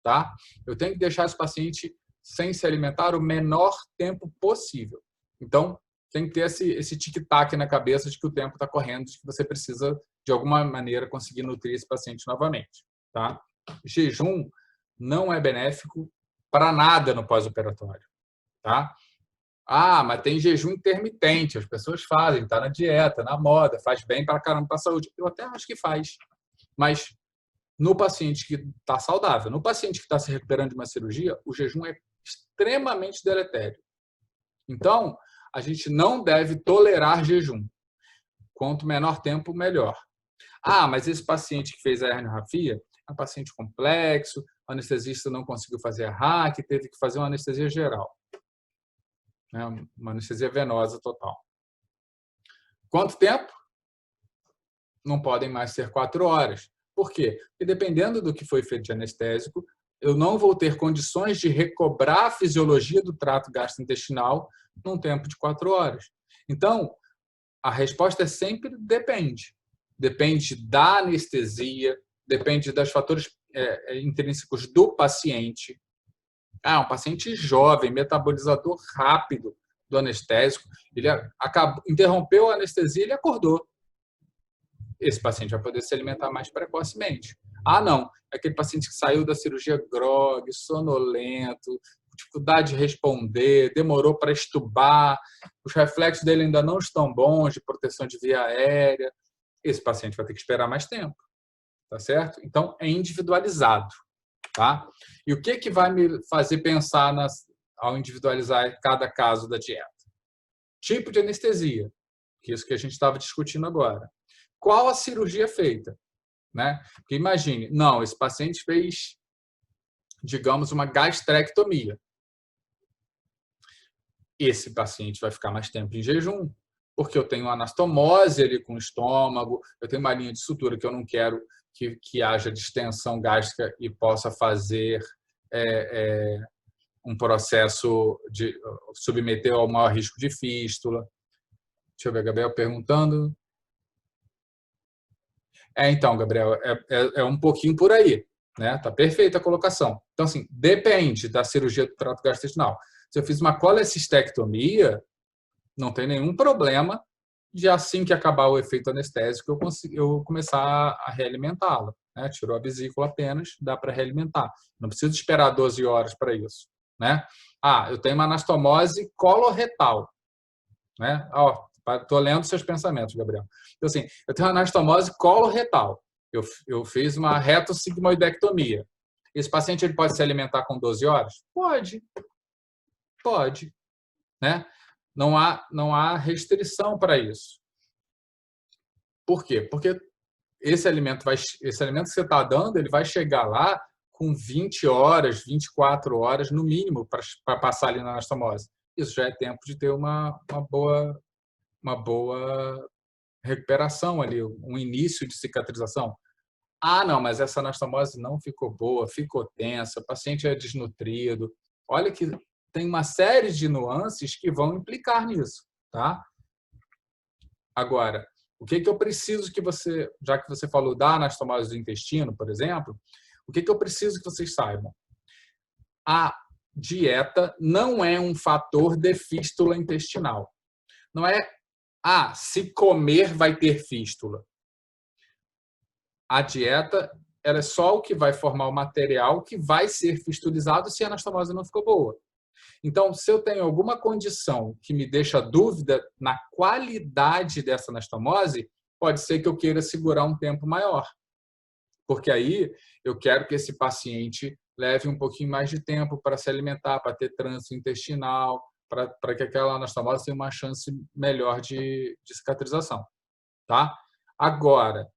tá? Eu tenho que deixar esse paciente sem se alimentar o menor tempo possível. Então, tem que ter esse tic-tac na cabeça de que o tempo está correndo, de que você precisa, de alguma maneira, conseguir nutrir esse paciente novamente, tá? Jejum não é benéfico para nada no pós-operatório, tá? Ah, mas tem jejum intermitente, as pessoas fazem, está na dieta, na moda, faz bem para caramba para a saúde. Eu até acho que faz, mas no paciente que está saudável. No paciente que está se recuperando de uma cirurgia, o jejum é extremamente deletério. Então, a gente não deve tolerar jejum. Quanto menor tempo, melhor. Ah, mas esse paciente que fez a herniorrafia é um paciente complexo, o anestesista não conseguiu fazer a RAC, teve que fazer uma anestesia geral, né? Uma anestesia venosa total. Quanto tempo? Não podem mais ser 4 horas. Por quê? Porque dependendo do que foi feito de anestésico, eu não vou ter condições de recobrar a fisiologia do trato gastrointestinal num tempo de 4 horas. Então, a resposta é sempre depende. Depende da anestesia, depende dos fatores intrínsecos do paciente. Ah, um paciente jovem, metabolizador rápido do anestésico, ele interrompeu a anestesia e ele acordou. Esse paciente vai poder se alimentar mais precocemente. Ah, não, aquele paciente que saiu da cirurgia grogue, sonolento, dificuldade de responder, demorou para estubar, os reflexos dele ainda não estão bons de proteção de via aérea. Esse paciente vai ter que esperar mais tempo, tá certo? Então, é individualizado, tá? E o que vai me fazer pensar ao individualizar cada caso da dieta? Tipo de anestesia, que é isso que a gente estava discutindo agora. Qual a cirurgia feita? Né? Porque imagine, não, esse paciente fez, digamos, uma gastrectomia. Esse paciente vai ficar mais tempo em jejum, porque eu tenho anastomose ali com o estômago, eu tenho uma linha de sutura que eu não quero que haja distensão gástrica e possa fazer um processo de submeter ao maior risco de fístula. Deixa eu ver, Gabriel perguntando. Então, Gabriel, é um pouquinho por aí, né? Tá perfeita a colocação. Então, assim, depende da cirurgia do trato gastrointestinal. Se eu fiz uma colecistectomia, não tem nenhum problema de, assim que acabar o efeito anestésico, eu começar a realimentá-la, né? Tirou a vesícula apenas, dá para realimentar. Não preciso esperar 12 horas para isso, né? Ah, eu tenho uma anastomose coloretal, né? Estou lendo seus pensamentos, Gabriel. Então, assim, eu tenho uma anastomose coloretal. Eu fiz uma retossigmoidectomia. Esse paciente ele pode se alimentar com 12 horas? Pode. Pode. Né? Não há restrição para isso. Por quê? Porque esse alimento que você está dando, ele vai chegar lá com 20 horas, 24 horas, no mínimo, para passar ali na anastomose. Isso já é tempo de ter uma boa recuperação ali, um início de cicatrização. Ah, não, mas essa anastomose não ficou boa, ficou tensa, o paciente é desnutrido. Olha que tem uma série de nuances que vão implicar nisso, tá? Agora, o que eu preciso que você, já que você falou da anastomose do intestino, por exemplo, o que eu preciso que vocês saibam? A dieta não é um fator de fístula intestinal. Não é se comer vai ter fístula. A dieta ela é só o que vai formar o material que vai ser fistulizado se a anastomose não ficou boa. Então, se eu tenho alguma condição que me deixa dúvida na qualidade dessa anastomose, pode ser que eu queira segurar um tempo maior. Porque aí eu quero que esse paciente leve um pouquinho mais de tempo para se alimentar, para ter trânsito intestinal, para que aquela anastomose tenha uma chance melhor de cicatrização. Tá? Agora,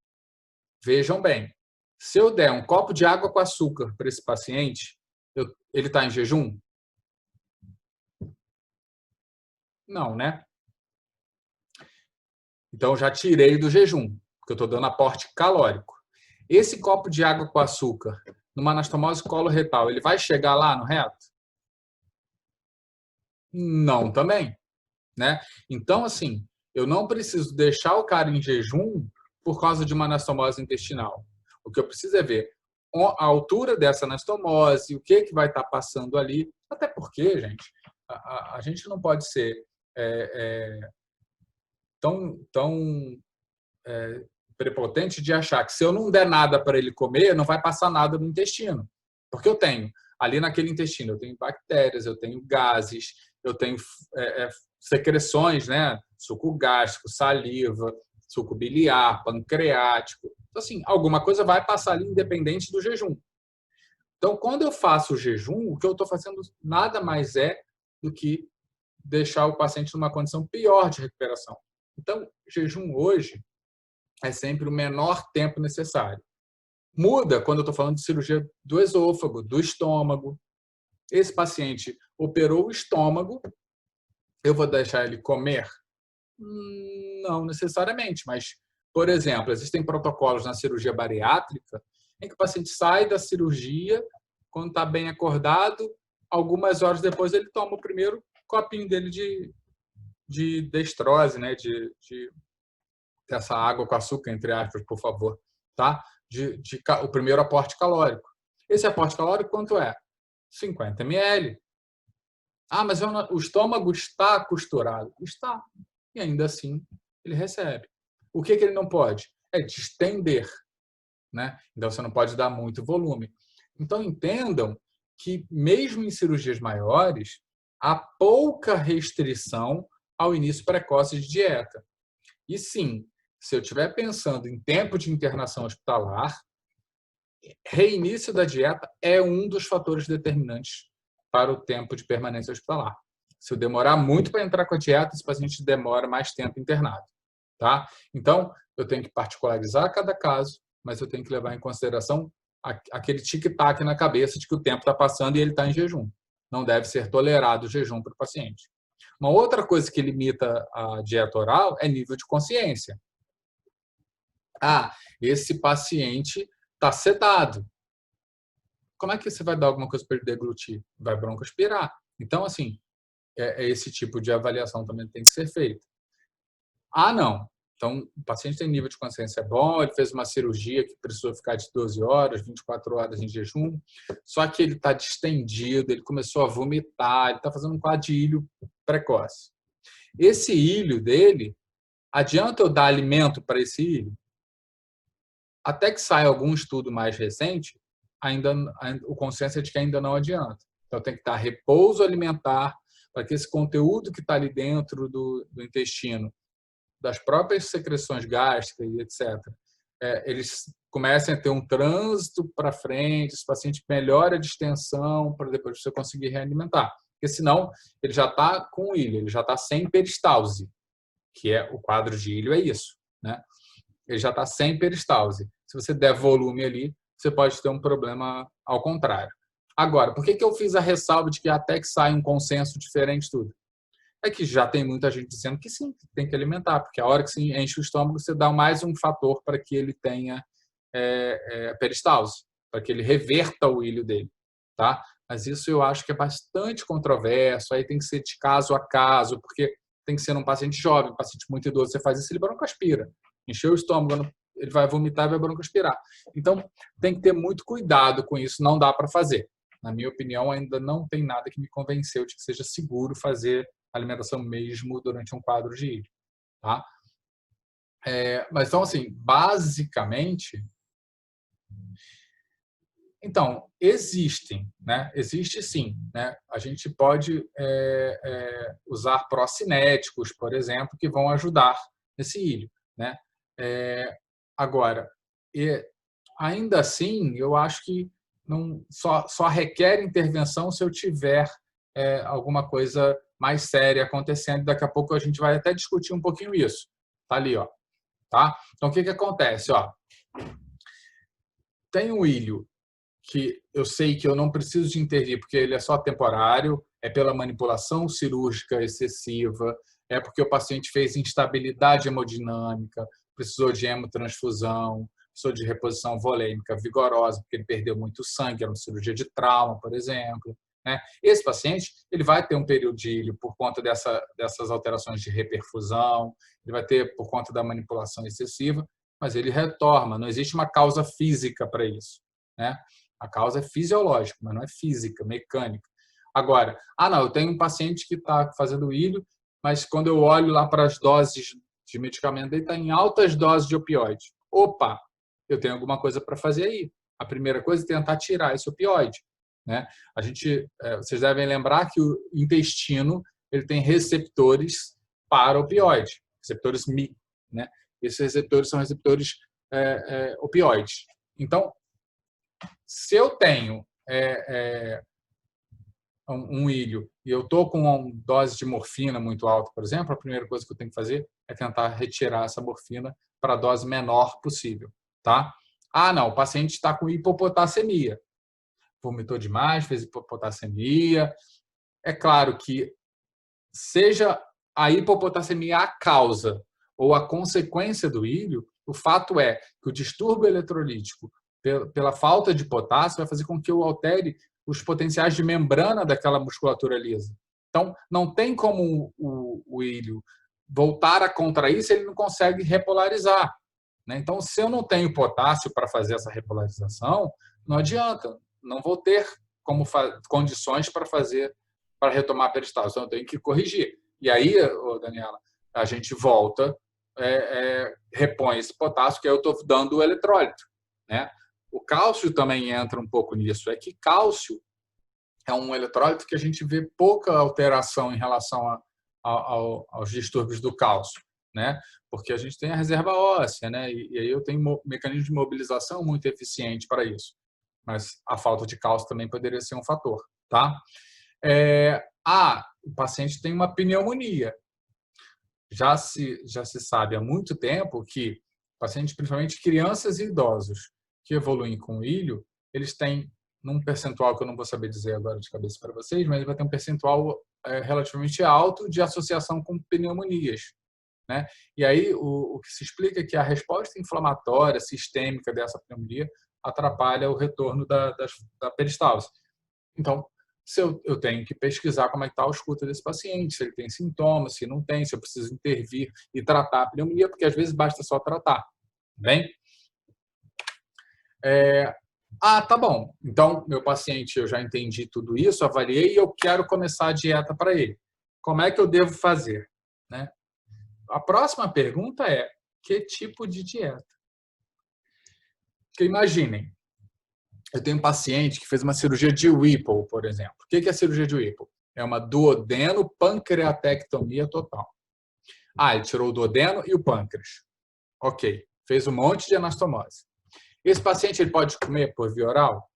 vejam bem, se eu der um copo de água com açúcar para esse paciente, ele está em jejum? Não, né? Então, já tirei do jejum, porque eu estou dando aporte calórico. Esse copo de água com açúcar, numa anastomose coloretal, ele vai chegar lá no reto? Não, também. Né? Então, assim, eu não preciso deixar o cara em jejum por causa de uma anastomose intestinal. O que eu preciso é ver a altura dessa anastomose, o que vai estar passando ali. Até porque, gente, a gente não pode ser tão prepotente de achar que se eu não der nada para ele comer, não vai passar nada no intestino. Porque eu tenho, ali naquele intestino, eu tenho bactérias, eu tenho gases, eu tenho secreções, né? Suco gástrico, saliva, suco biliar, pancreático. Então, assim, alguma coisa vai passar ali independente do jejum. Então, quando eu faço o jejum, o que eu estou fazendo nada mais é do que deixar o paciente numa condição pior de recuperação. Então, jejum hoje é sempre o menor tempo necessário. Muda quando eu estou falando de cirurgia do esôfago, do estômago. Esse paciente operou o estômago, eu vou deixar ele comer? Não necessariamente, mas, por exemplo, existem protocolos na cirurgia bariátrica em que o paciente sai da cirurgia, quando está bem acordado, algumas horas depois ele toma o primeiro copinho dele de destrose, né? de essa água com açúcar, entre aspas, por favor, tá? O primeiro aporte calórico. Esse aporte calórico quanto é? 50 ml. Ah, mas o estômago está costurado. Está. E ainda assim, ele recebe. O que ele não pode? É distender, né? Então, você não pode dar muito volume. Então, entendam que, mesmo em cirurgias maiores, há pouca restrição ao início precoce de dieta. E sim, se eu estiver pensando em tempo de internação hospitalar, reinício da dieta é um dos fatores determinantes para o tempo de permanência hospitalar. Se eu demorar muito para entrar com a dieta, esse paciente demora mais tempo internado. Tá? Então, eu tenho que particularizar cada caso, mas eu tenho que levar em consideração aquele tic-tac na cabeça de que o tempo está passando e ele está em jejum. Não deve ser tolerado o jejum para o paciente. Uma outra coisa que limita a dieta oral é nível de consciência. Ah, esse paciente está sedado. Como é que você vai dar alguma coisa para ele deglutir? Vai broncoaspirar. Então, assim, esse tipo de avaliação também tem que ser feita. Ah, não. Então, o paciente tem nível de consciência bom, ele fez uma cirurgia que precisou ficar de 12 horas, 24 horas em jejum, só que ele está distendido, ele começou a vomitar, ele está fazendo um quadro de ilho precoce. Esse ilho dele, adianta eu dar alimento para esse ilho? Até que saia algum estudo mais recente, o consenso é de que ainda não adianta. Então, tem que dar repouso alimentar para que esse conteúdo que está ali dentro do intestino, das próprias secreções gástricas e etc., eles comecem a ter um trânsito para frente, esse paciente melhora a distensão para depois você conseguir realimentar. Porque senão ele já está com ilho, ele já está sem peristalse, que é o quadro de ilho, é isso, né? Ele já está sem peristalse. Se você der volume ali, você pode ter um problema ao contrário. Agora, por que eu fiz a ressalva de que até que sai um consenso diferente tudo? É que já tem muita gente dizendo que sim, tem que alimentar, porque a hora que se enche o estômago, você dá mais um fator para que ele tenha peristalse, para que ele reverta o ilho dele. Tá? Mas isso eu acho que é bastante controverso, aí tem que ser de caso a caso, porque tem que ser num paciente jovem, um paciente muito idoso, você faz isso, ele broncoaspira. Encheu o estômago, ele vai vomitar e vai broncoaspirar. Então, tem que ter muito cuidado com isso, não dá para fazer. Na minha opinião, ainda não tem nada que me convenceu de que seja seguro fazer alimentação mesmo durante um quadro de ilho. Tá? Mas, então, assim, basicamente... Então, existem, né? Existe sim, né? A gente pode usar procinéticos, por exemplo, que vão ajudar nesse ilho, né? Agora, ainda assim, eu acho que não só requer intervenção se eu tiver alguma coisa mais séria acontecendo. Daqui a pouco a gente vai até discutir um pouquinho isso. Tá ali, ó. Tá? Então, o que acontece? Ó, tem um ilho que eu sei que eu não preciso de intervir porque ele é só temporário, é pela manipulação cirúrgica excessiva, é porque o paciente fez instabilidade hemodinâmica, precisou de hemotransfusão, precisou de reposição volêmica vigorosa, porque ele perdeu muito sangue, era uma cirurgia de trauma, por exemplo. Né? Esse paciente ele vai ter um período de ilho por conta dessas alterações de reperfusão, ele vai ter por conta da manipulação excessiva, mas ele retorna, não existe uma causa física para isso. Né? A causa é fisiológica, mas não é física, mecânica. Agora, não, eu tenho um paciente que está fazendo ilho, mas quando eu olho lá para as doses de medicamento, ele está em altas doses de opioide. Opa, eu tenho alguma coisa para fazer aí. A primeira coisa é tentar tirar esse opioide. Né? Vocês devem lembrar que o intestino ele tem receptores para opioide, receptores Mi. Né? Esses receptores são receptores opioides. Então, se eu tenho um ilho e eu estou com uma dose de morfina muito alta, por exemplo, a primeira coisa que eu tenho que fazer é tentar retirar essa morfina para a dose menor possível. Tá? Ah, não, o paciente está com hipopotassemia. Vomitou demais, fez hipopotassemia. É claro que seja a hipopotassemia a causa ou a consequência do ilho, o fato é que o distúrbio eletrolítico pela falta de potássio vai fazer com que eu altere os potenciais de membrana daquela musculatura lisa. Então, não tem como o ilho voltar a contrair se ele não consegue repolarizar. Então, se eu não tenho potássio para fazer essa repolarização, não adianta, não vou ter condições para retomar a peristalse, então eu tenho que corrigir. E aí, Daniela, a gente volta, repõe esse potássio que eu estou dando o eletrólito. Né? O cálcio também entra um pouco nisso, é que cálcio é um eletrólito que a gente vê pouca alteração em relação aos distúrbios do cálcio. Né? Porque a gente tem a reserva óssea, né? E aí eu tenho um mecanismo de mobilização muito eficiente para isso. Mas a falta de cálcio também poderia ser um fator. Tá? O paciente tem uma pneumonia. Já se sabe há muito tempo que pacientes, principalmente crianças e idosos, que evoluem com ilho, eles têm, num percentual que eu não vou saber dizer agora de cabeça para vocês, mas vai ter um percentual relativamente alto de associação com pneumonias. Né? E aí o que se explica é que a resposta inflamatória sistêmica dessa pneumonia atrapalha o retorno da peristalse. Então, se eu tenho que pesquisar como é que está a escuta desse paciente, se ele tem sintomas, se não tem, se eu preciso intervir e tratar a pneumonia, porque às vezes basta só tratar. Bem? Tá bom. Então, meu paciente, eu já entendi tudo isso, avaliei e eu quero começar a dieta para ele. Como é que eu devo fazer? Né? A próxima pergunta é: que tipo de dieta? Porque imaginem, eu tenho um paciente que fez uma cirurgia de Whipple, por exemplo. O que é a cirurgia de Whipple? É uma duodeno-pancreatectomia total. Ele tirou o duodeno e o pâncreas. Ok. Fez um monte de anastomose. Esse paciente ele pode comer por via oral?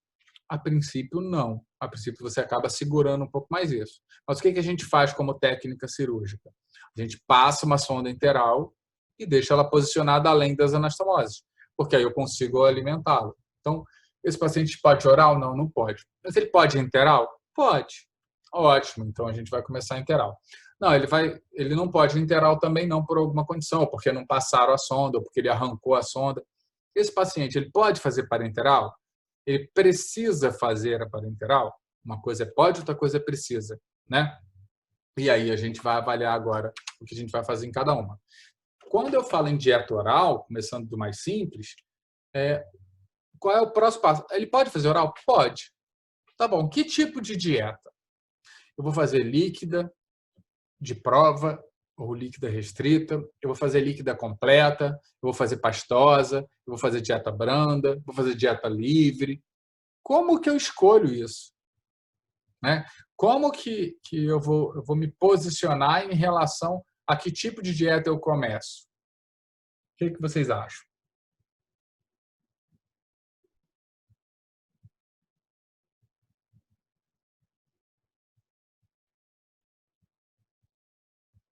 A princípio, não. A princípio, você acaba segurando um pouco mais isso. Mas o que a gente faz como técnica cirúrgica? A gente passa uma sonda enteral e deixa ela posicionada além das anastomoses, porque aí eu consigo alimentá-lo. Então, esse paciente pode oral? Não, não pode. Mas ele pode enteral? Pode. Ótimo, então a gente vai começar enteral. Não, ele não pode enteral também não por alguma condição, ou porque não passaram a sonda, ou porque ele arrancou a sonda. Esse paciente, ele pode fazer parenteral? Ele precisa fazer a parenteral? Uma coisa é pode, outra coisa é precisa, né? E aí a gente vai avaliar agora o que a gente vai fazer em cada uma. Quando eu falo em dieta oral, começando do mais simples, qual é o próximo passo? Ele pode fazer oral? Pode. Tá bom. Que tipo de dieta? Eu vou fazer líquida, de prova, ou líquida restrita, eu vou fazer líquida completa, eu vou fazer pastosa, eu vou fazer dieta branda, vou fazer dieta livre. Como que eu escolho isso? Né? Como que eu vou me posicionar em relação a que tipo de dieta eu começo? O que vocês acham?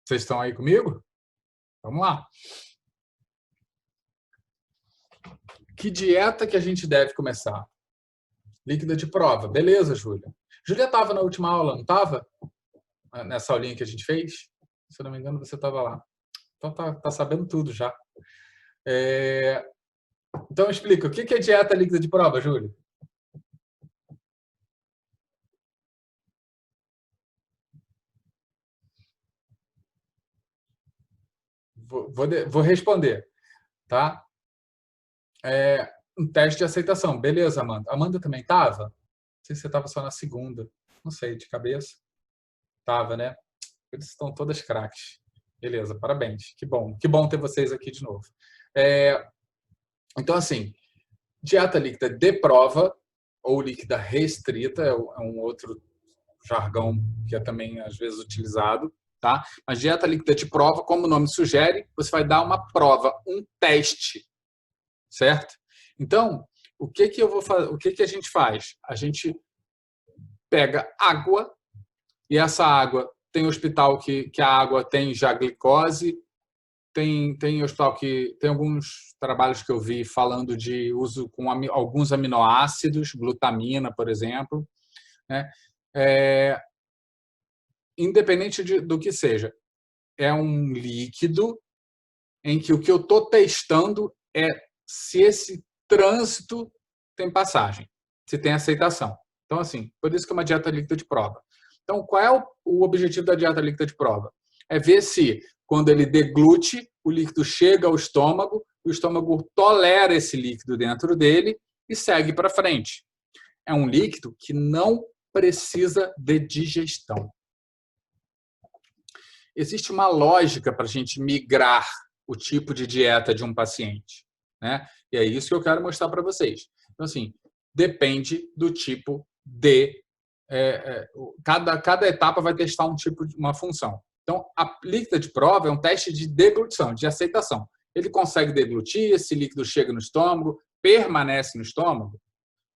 Vocês estão aí comigo? Vamos lá. Que dieta que a gente deve começar? Líquida de prova. Beleza, Júlia. Júlia estava na última aula, não estava? Nessa aulinha que a gente fez? Se eu não me engano, você estava lá. Então tá sabendo tudo já. Então explica, o que é dieta líquida de prova, Júlia? Vou responder, tá? Um teste de aceitação. Beleza, Amanda. Amanda também estava? Não sei se você estava só na segunda. Não sei, de cabeça. Tava, né? Eles estão todas craques. Beleza, parabéns. Que bom. Que bom ter vocês aqui de novo. Então, assim, dieta líquida de prova ou líquida restrita é um outro jargão que é também às vezes utilizado, tá? Mas dieta líquida de prova, como o nome sugere, você vai dar uma prova, um teste. certo? Então, o que que eu vou fazer? O que que a gente faz? A gente pega água, e essa água tem hospital que a água tem já glicose, tem hospital que tem alguns trabalhos que eu vi falando de uso com alguns aminoácidos, glutamina, por exemplo, né? Independente do que seja, é um líquido em que o que eu estou testando é se esse trânsito tem passagem, se tem aceitação. Então, assim, por isso que é uma dieta líquida de prova. Então, qual é o objetivo da dieta líquida de prova? É ver se, quando ele deglute, o líquido chega ao estômago, o estômago tolera esse líquido dentro dele e segue para frente. É um líquido que não precisa de digestão. Existe uma lógica para a gente migrar o tipo de dieta de um paciente, né? E é isso que eu quero mostrar para vocês. Então, assim, depende do tipo de... cada etapa vai testar um tipo de uma função. Então, a líquida de prova é um teste de deglutição, de aceitação. Ele consegue deglutir, esse líquido chega no estômago, permanece no estômago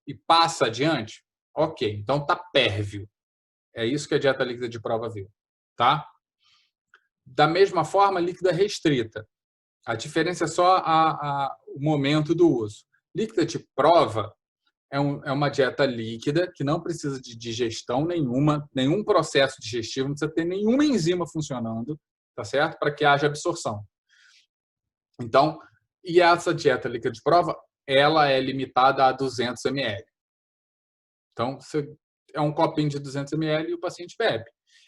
e passa adiante? Ok, então está pérvio. É isso que a dieta líquida de prova viu, tá? Da mesma forma, líquida restrita. A diferença é só o momento do uso. Líquida de prova é uma dieta líquida que não precisa de digestão nenhuma, nenhum processo digestivo, não precisa ter nenhuma enzima funcionando, tá certo? Para que haja absorção. Então, e essa dieta líquida de prova, ela é limitada a 200 ml. Então, é um copinho de 200 ml e o paciente bebe.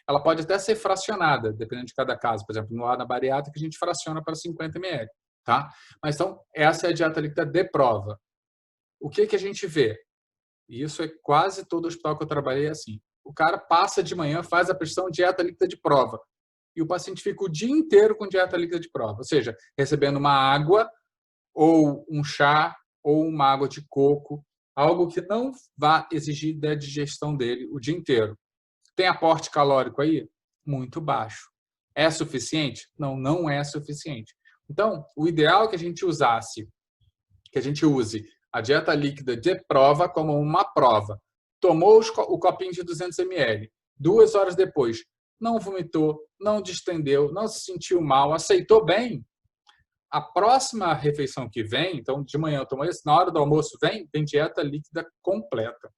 Ela pode até ser fracionada, dependendo de cada caso. Por exemplo, na bariátrica, a gente fraciona para 50 ml. Tá? Mas, então, essa é a dieta líquida de prova. O que a gente vê? E isso é quase todo hospital que eu trabalhei assim. O cara passa de manhã, faz a prescrição dieta líquida de prova. E o paciente fica o dia inteiro com dieta líquida de prova. Ou seja, recebendo uma água, ou um chá, ou uma água de coco, algo que não vá exigir da digestão dele o dia inteiro. Tem aporte calórico aí? Muito baixo. É suficiente? Não, não é suficiente. Então, o ideal é que a gente use a dieta líquida de prova como uma prova. Tomou o copinho de 200 ml, 2 horas depois, não vomitou, não distendeu, não se sentiu mal, aceitou bem. A próxima refeição que vem, então de manhã eu tomo isso, na hora do almoço vem dieta líquida completa.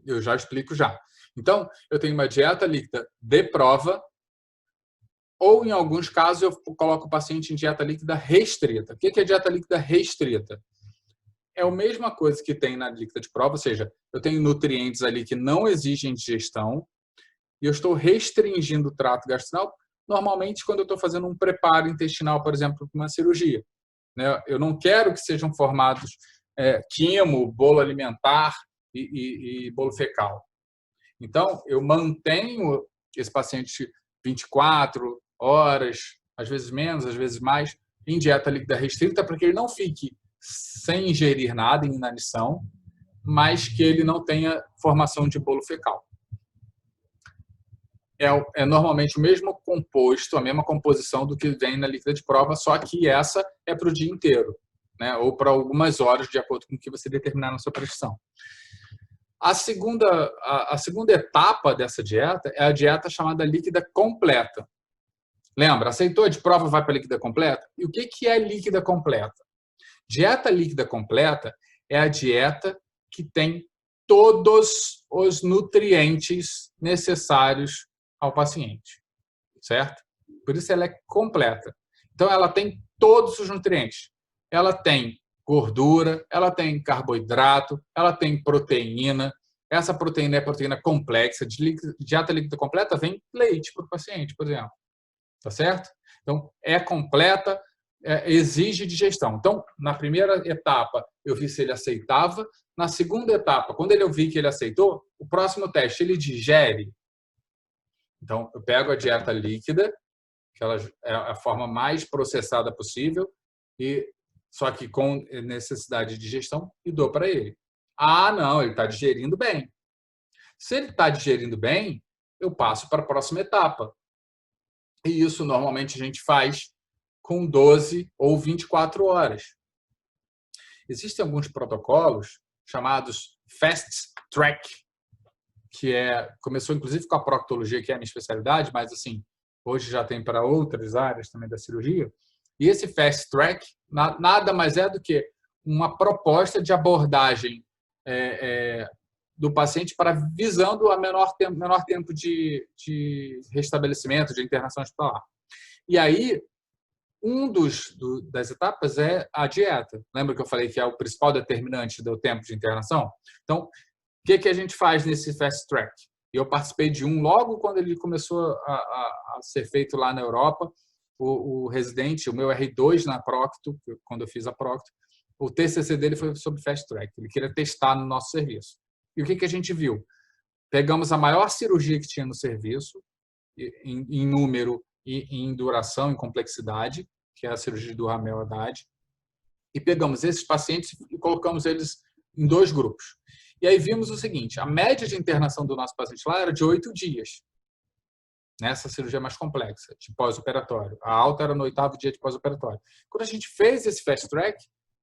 Eu já explico já. Então, eu tenho uma dieta líquida de prova, ou em alguns casos eu coloco o paciente em dieta líquida restrita. O que é dieta líquida restrita? É a mesma coisa que tem na líquida de prova, ou seja, eu tenho nutrientes ali que não exigem digestão e eu estou restringindo o trato gastrointestinal, normalmente quando eu estou fazendo um preparo intestinal, por exemplo, para uma cirurgia. Eu não quero que sejam formados quimo, bolo alimentar e bolo fecal. Então, eu mantenho esse paciente 24 horas, às vezes menos, às vezes mais, em dieta líquida restrita, para que ele não fique sem ingerir nada em inanição, mas que ele não tenha formação de bolo fecal. É normalmente o mesmo composto, a mesma composição do que vem na líquida de prova, só que essa é para o dia inteiro, né? Ou para algumas horas, de acordo com o que você determinar na sua prescrição. A segunda etapa dessa dieta é a dieta chamada líquida completa. Lembra, aceitou de prova, vai para a líquida completa? E o que é líquida completa? Dieta líquida completa é a dieta que tem todos os nutrientes necessários ao paciente, certo? Por isso ela é completa. Então, ela tem todos os nutrientes. Ela tem gordura, ela tem carboidrato, ela tem proteína. Essa proteína é proteína complexa. De dieta líquida completa vem leite para o paciente, por exemplo. Tá certo? Então, é completa, exige digestão. Então, na primeira etapa, eu vi se ele aceitava. Na segunda etapa, quando eu vi que ele aceitou, o próximo teste, ele digere. Então, eu pego a dieta líquida, que ela é a forma mais processada possível, só que com necessidade de digestão, e dou para ele. Ah, não, ele está digerindo bem. Se ele está digerindo bem, eu passo para a próxima etapa. E isso, normalmente, a gente faz com 12 ou 24 horas. Existem alguns protocolos chamados Fast Track, que começou inclusive com a proctologia, que é a minha especialidade, mas assim, hoje já tem para outras áreas também da cirurgia. E esse Fast Track nada mais é do que uma proposta de abordagem do paciente para visando a menor tempo de restabelecimento, de internação hospitalar. E aí, das etapas é a dieta. Lembra que eu falei que é o principal determinante do tempo de internação? Então, o que a gente faz nesse Fast Track? Eu participei de um logo quando ele começou a ser feito lá na Europa. O residente, o meu R2 na Procto, quando eu fiz a Procto, o TCC dele foi sobre Fast Track. Ele queria testar no nosso serviço. E o que a gente viu? Pegamos a maior cirurgia que tinha no serviço, em número e em duração, em complexidade, que é a cirurgia do Ramel Haddad, e pegamos esses pacientes e colocamos eles em 2 grupos. E aí vimos o seguinte, a média de internação do nosso paciente lá era de 8 dias, nessa cirurgia mais complexa, de pós-operatório. A alta era no 8º dia de pós-operatório. Quando a gente fez esse Fast Track,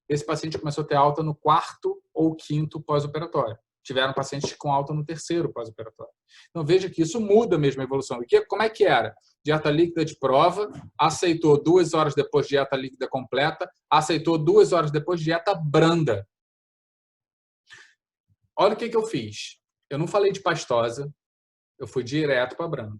esse paciente começou a ter alta no 4º ou 5º pós-operatório. Tiveram pacientes com alta no 3º pós-operatório. Então, veja que isso muda mesmo a evolução. E como é que era? Dieta líquida de prova, aceitou 2 horas depois dieta líquida completa, aceitou 2 horas depois dieta branda. Olha o que eu fiz. Eu não falei de pastosa, eu fui direto para branda.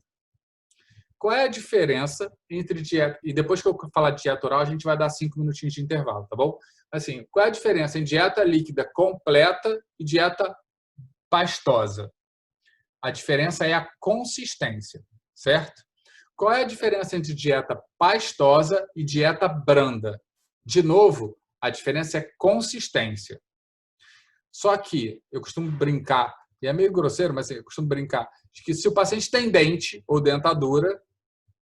Qual é a diferença entre dieta... E depois que eu falar de dieta oral, a gente vai dar 5 minutinhos de intervalo, tá bom? Assim, qual é a diferença entre dieta líquida completa e dieta pastosa? A diferença é a consistência, certo? Qual é a diferença entre dieta pastosa e dieta branda? De novo, a diferença é consistência. Só que eu costumo brincar, e é meio grosseiro, mas eu costumo brincar, de que se o paciente tem dente ou dentadura,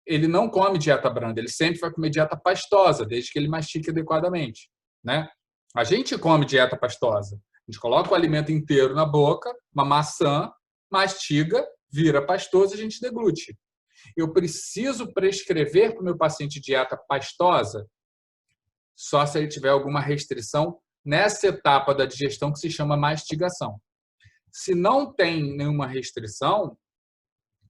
ele não come dieta branda, ele sempre vai comer dieta pastosa, desde que ele mastique adequadamente, né? A gente come dieta pastosa. A gente coloca o alimento inteiro na boca, uma maçã, mastiga, vira pastoso e a gente deglute. Eu preciso prescrever para o meu paciente dieta pastosa só se ele tiver alguma restrição nessa etapa da digestão que se chama mastigação. Se não tem nenhuma restrição,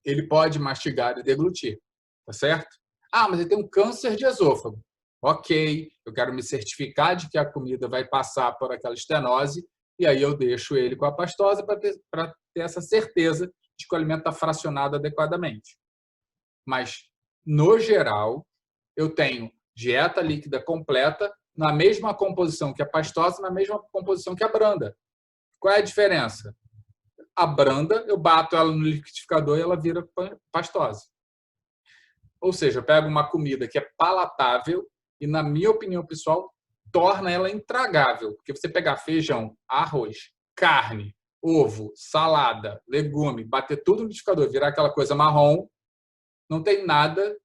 ele pode mastigar e deglutir, tá certo? Ah, mas ele tem um câncer de esôfago. Ok, eu quero me certificar de que a comida vai passar por aquela estenose e aí eu deixo ele com a pastosa para ter essa certeza de que o alimento está fracionado adequadamente. Mas, no geral, eu tenho dieta líquida completa na mesma composição que a pastosa, na mesma composição que a branda. Qual é a diferença? A branda, eu bato ela no liquidificador e ela vira pastosa. Ou seja, eu pego uma comida que é palatável e, na minha opinião pessoal, torna ela intragável. Porque você pegar feijão, arroz, carne, ovo, salada, legume, bater tudo no liquidificador e virar aquela coisa marrom, não tem nada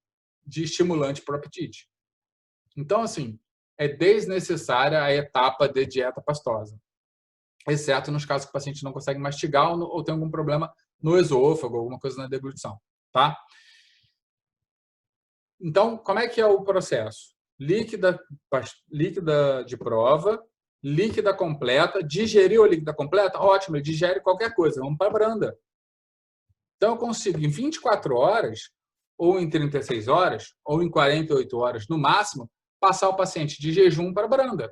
de estimulante para o apetite. Então, assim, é desnecessária a etapa de dieta pastosa, exceto nos casos que o paciente não consegue mastigar ou tem algum problema no esôfago, alguma coisa na deglutição, tá? Então, como é que é o processo? Líquida de prova, líquida completa, digeriu a líquida completa? Ótimo, ele digere qualquer coisa, vamos para a branda. Então, eu consigo, em 24 horas, ou em 36 horas, ou em 48 horas, no máximo, passar o paciente de jejum para branda.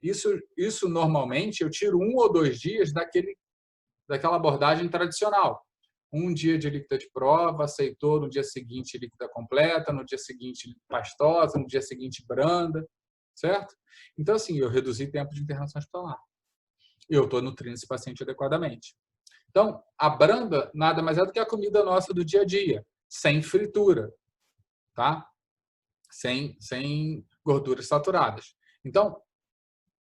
Isso normalmente, eu tiro 1 ou 2 dias daquela abordagem tradicional. 1 dia de líquida de prova, aceitou, no dia seguinte líquida completa, no dia seguinte pastosa, no dia seguinte branda, certo? Então, assim, eu reduzi tempo de internação hospitalar. Eu estou nutrindo esse paciente adequadamente. Então, a branda nada mais é do que a comida nossa do dia a dia, sem fritura, tá? Sem gorduras saturadas. Então,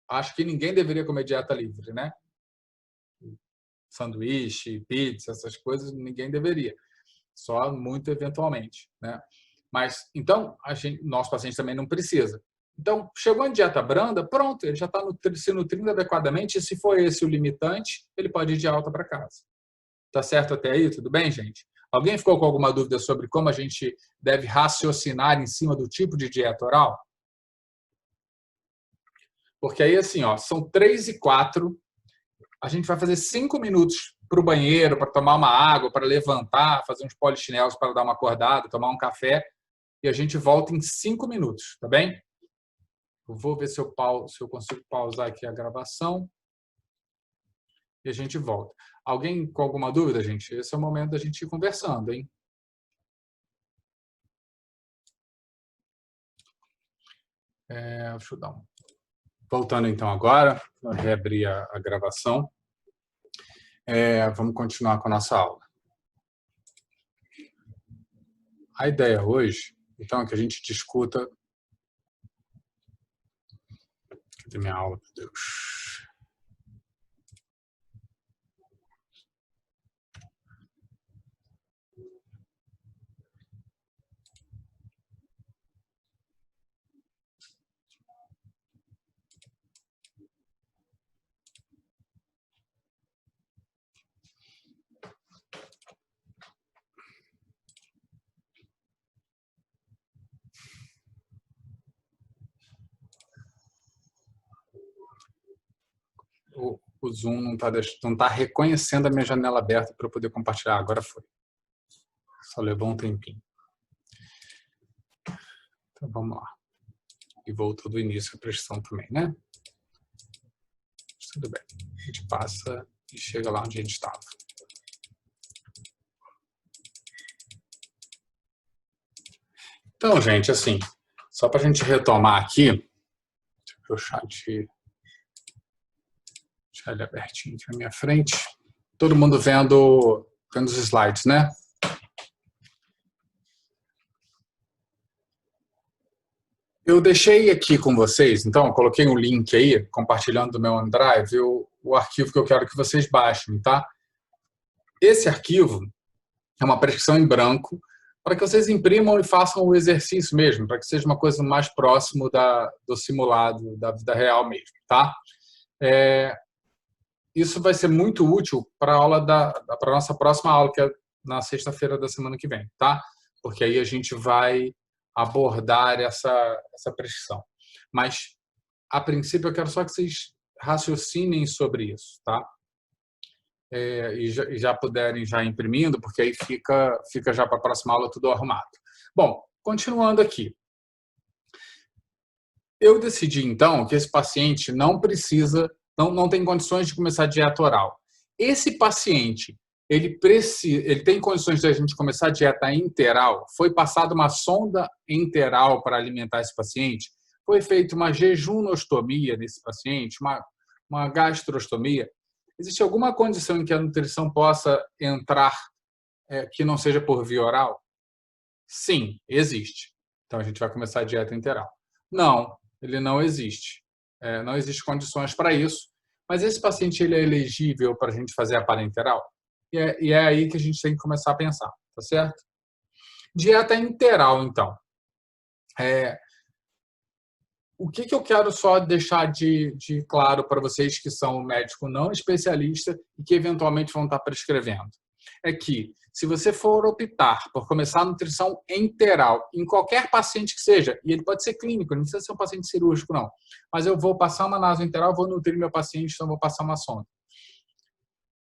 acho que ninguém deveria comer dieta livre, né? Sanduíche, pizza, essas coisas, ninguém deveria. Só muito eventualmente, né? Mas, então, nosso paciente também não precisa. Então, chegou em dieta branda, pronto, ele já está se nutrindo adequadamente e se for esse o limitante, ele pode ir de alta para casa. Tá certo até aí? Tudo bem, gente? Alguém ficou com alguma dúvida sobre como a gente deve raciocinar em cima do tipo de dieta oral? Porque aí, assim, ó, são 3h04, a gente vai fazer 5 minutos para o banheiro, para tomar uma água, para levantar, fazer uns polichinelos para dar uma acordada, tomar um café, e a gente volta em 5 minutos, tá bem? Eu vou ver se eu consigo pausar aqui a gravação e a gente volta. Alguém com alguma dúvida, gente? Esse é o momento da gente ir conversando, hein? Deixa eu dar um... Voltando então agora, vou reabrir a gravação. Vamos continuar com a nossa aula. A ideia hoje, então, é que a gente discuta... Cadê minha aula, meu Deus? O Zoom não tá reconhecendo a minha janela aberta para eu poder compartilhar. Agora foi. Só levou um tempinho. Então, vamos lá. E voltou do início a pressão também, né? Tudo bem. A gente passa e chega lá onde a gente estava. Então, gente, assim, só para a gente retomar aqui, deixa eu ver o chat, deixar ele abertinho aqui na minha frente. Todo mundo vendo os slides, né? Eu deixei aqui com vocês, então, coloquei um link aí, compartilhando do meu OneDrive, o arquivo que eu quero que vocês baixem, tá? Esse arquivo é uma prescrição em branco, para que vocês imprimam e façam o exercício mesmo, para que seja uma coisa mais próximo do simulado, da vida real mesmo, tá? Isso vai ser muito útil para a nossa próxima aula, que é na sexta-feira da semana que vem, tá? Porque aí a gente vai abordar essa prescrição. Mas, a princípio, eu quero só que vocês raciocinem sobre isso, tá? E já puderem já imprimindo, porque aí fica já para a próxima aula tudo arrumado. Bom, continuando aqui. Eu decidi, então, que esse paciente não tem condições de começar a dieta oral. Esse paciente, ele tem condições de a gente começar a dieta enteral? Foi passada uma sonda enteral para alimentar esse paciente? Foi feita uma jejunostomia nesse paciente? Uma gastrostomia? Existe alguma condição em que a nutrição possa entrar que não seja por via oral? Sim, existe. Então, a gente vai começar a dieta enteral. Não, ele não existe. Não existe condições para isso. Mas esse paciente ele é elegível para a gente fazer a parenteral? E é aí que a gente tem que começar a pensar, tá certo? Dieta enteral, então. O que eu quero só deixar de claro para vocês que são médico não especialista e que eventualmente vão estar prescrevendo? É que, se você for optar por começar a nutrição enteral em qualquer paciente que seja, e ele pode ser clínico, não precisa ser um paciente cirúrgico, não, mas eu vou passar uma nasoenteral, vou nutrir meu paciente, então vou passar uma sonda.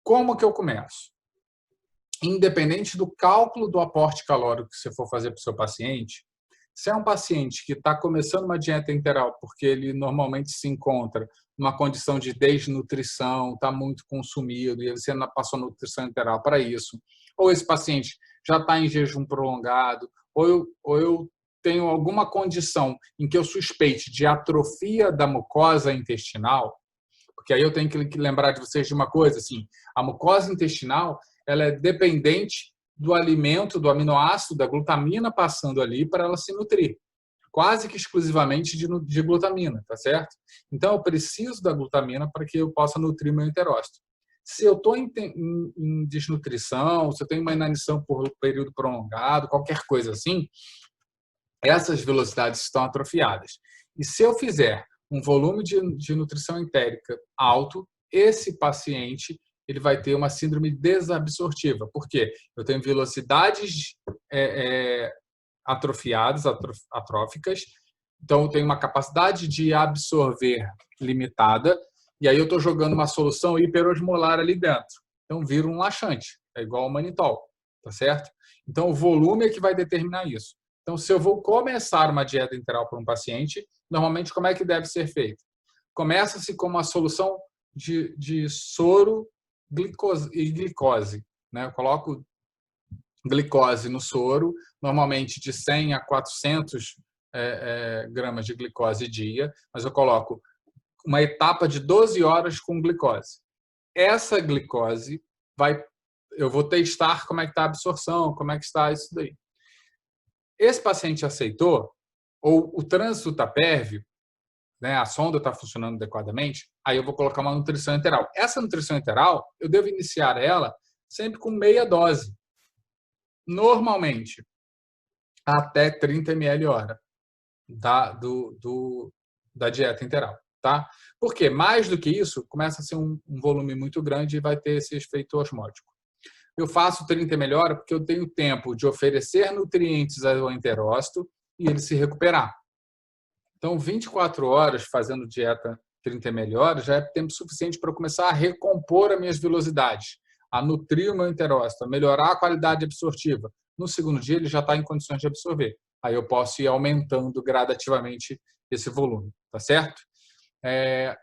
Como que eu começo? Independente do cálculo do aporte calórico que você for fazer para o seu paciente, se é um paciente que está começando uma dieta enteral porque ele normalmente se encontra numa condição de desnutrição, está muito consumido e você não passou nutrição enteral para isso, ou esse paciente já está em jejum prolongado, ou eu tenho alguma condição em que eu suspeite de atrofia da mucosa intestinal, porque aí eu tenho que lembrar de vocês de uma coisa, assim, a mucosa intestinal ela é dependente do alimento, do aminoácido, da glutamina passando ali para ela se nutrir. Quase que exclusivamente de glutamina, tá certo? Então, eu preciso da glutamina para que eu possa nutrir meu enterócito. Se eu estou em desnutrição, se eu tenho uma inanição por período prolongado, qualquer coisa assim, essas velocidades estão atrofiadas. E se eu fizer um volume de nutrição entérica alto, esse paciente ele vai ter uma síndrome desabsortiva. Por quê? Eu tenho velocidades atrofiadas, atróficas, Então, eu tenho uma capacidade de absorver limitada, e aí eu estou jogando uma solução hiperosmolar ali dentro. Então, vira um laxante, é igual ao manitol, tá certo? Então, o volume é que vai determinar isso. Então, se eu vou começar uma dieta integral para um paciente, normalmente como é que deve ser feito? Começa-se com uma solução de soro e glicose. Né? Eu coloco glicose no soro, normalmente de 100 a 400 gramas de glicose dia, mas eu coloco uma etapa de 12 horas com glicose. Essa glicose eu vou testar como é que está a absorção, como é que está isso daí. Esse paciente aceitou, ou o trânsito está pérvio, né, a sonda está funcionando adequadamente, aí eu vou colocar uma nutrição enteral. Essa nutrição enteral, eu devo iniciar ela sempre com meia dose. Normalmente, até 30 ml hora da dieta integral. Tá? Porque mais do que isso, começa a ser um volume muito grande e vai ter esse efeito osmótico. Eu faço 30 ml hora porque eu tenho tempo de oferecer nutrientes ao enterócito e ele se recuperar. Então, 24 horas fazendo dieta 30 ml hora já é tempo suficiente para eu começar a recompor as minhas velocidades, a nutrir o meu enterócito, a melhorar a qualidade absortiva. No segundo dia, ele já está em condições de absorver. Aí eu posso ir aumentando gradativamente esse volume, tá certo?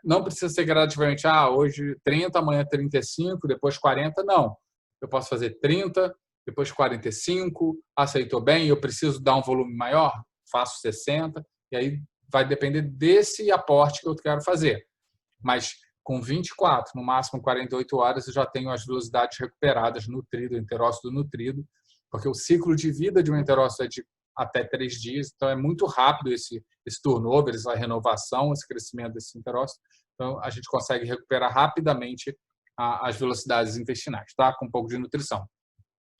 Não precisa ser gradativamente, hoje 30, amanhã 35, depois 40, não. Eu posso fazer 30, depois 45, aceitou bem, eu preciso dar um volume maior, faço 60, e aí vai depender desse aporte que eu quero fazer. Mas com 24, no máximo 48 horas, eu já tenho as velocidades recuperadas, nutrido, enterócito nutrido, porque o ciclo de vida de um enterócito é de até 3 dias, então é muito rápido esse turnover, essa renovação, esse crescimento desse enterócito. Então, a gente consegue recuperar rapidamente as velocidades intestinais, tá? Com um pouco de nutrição.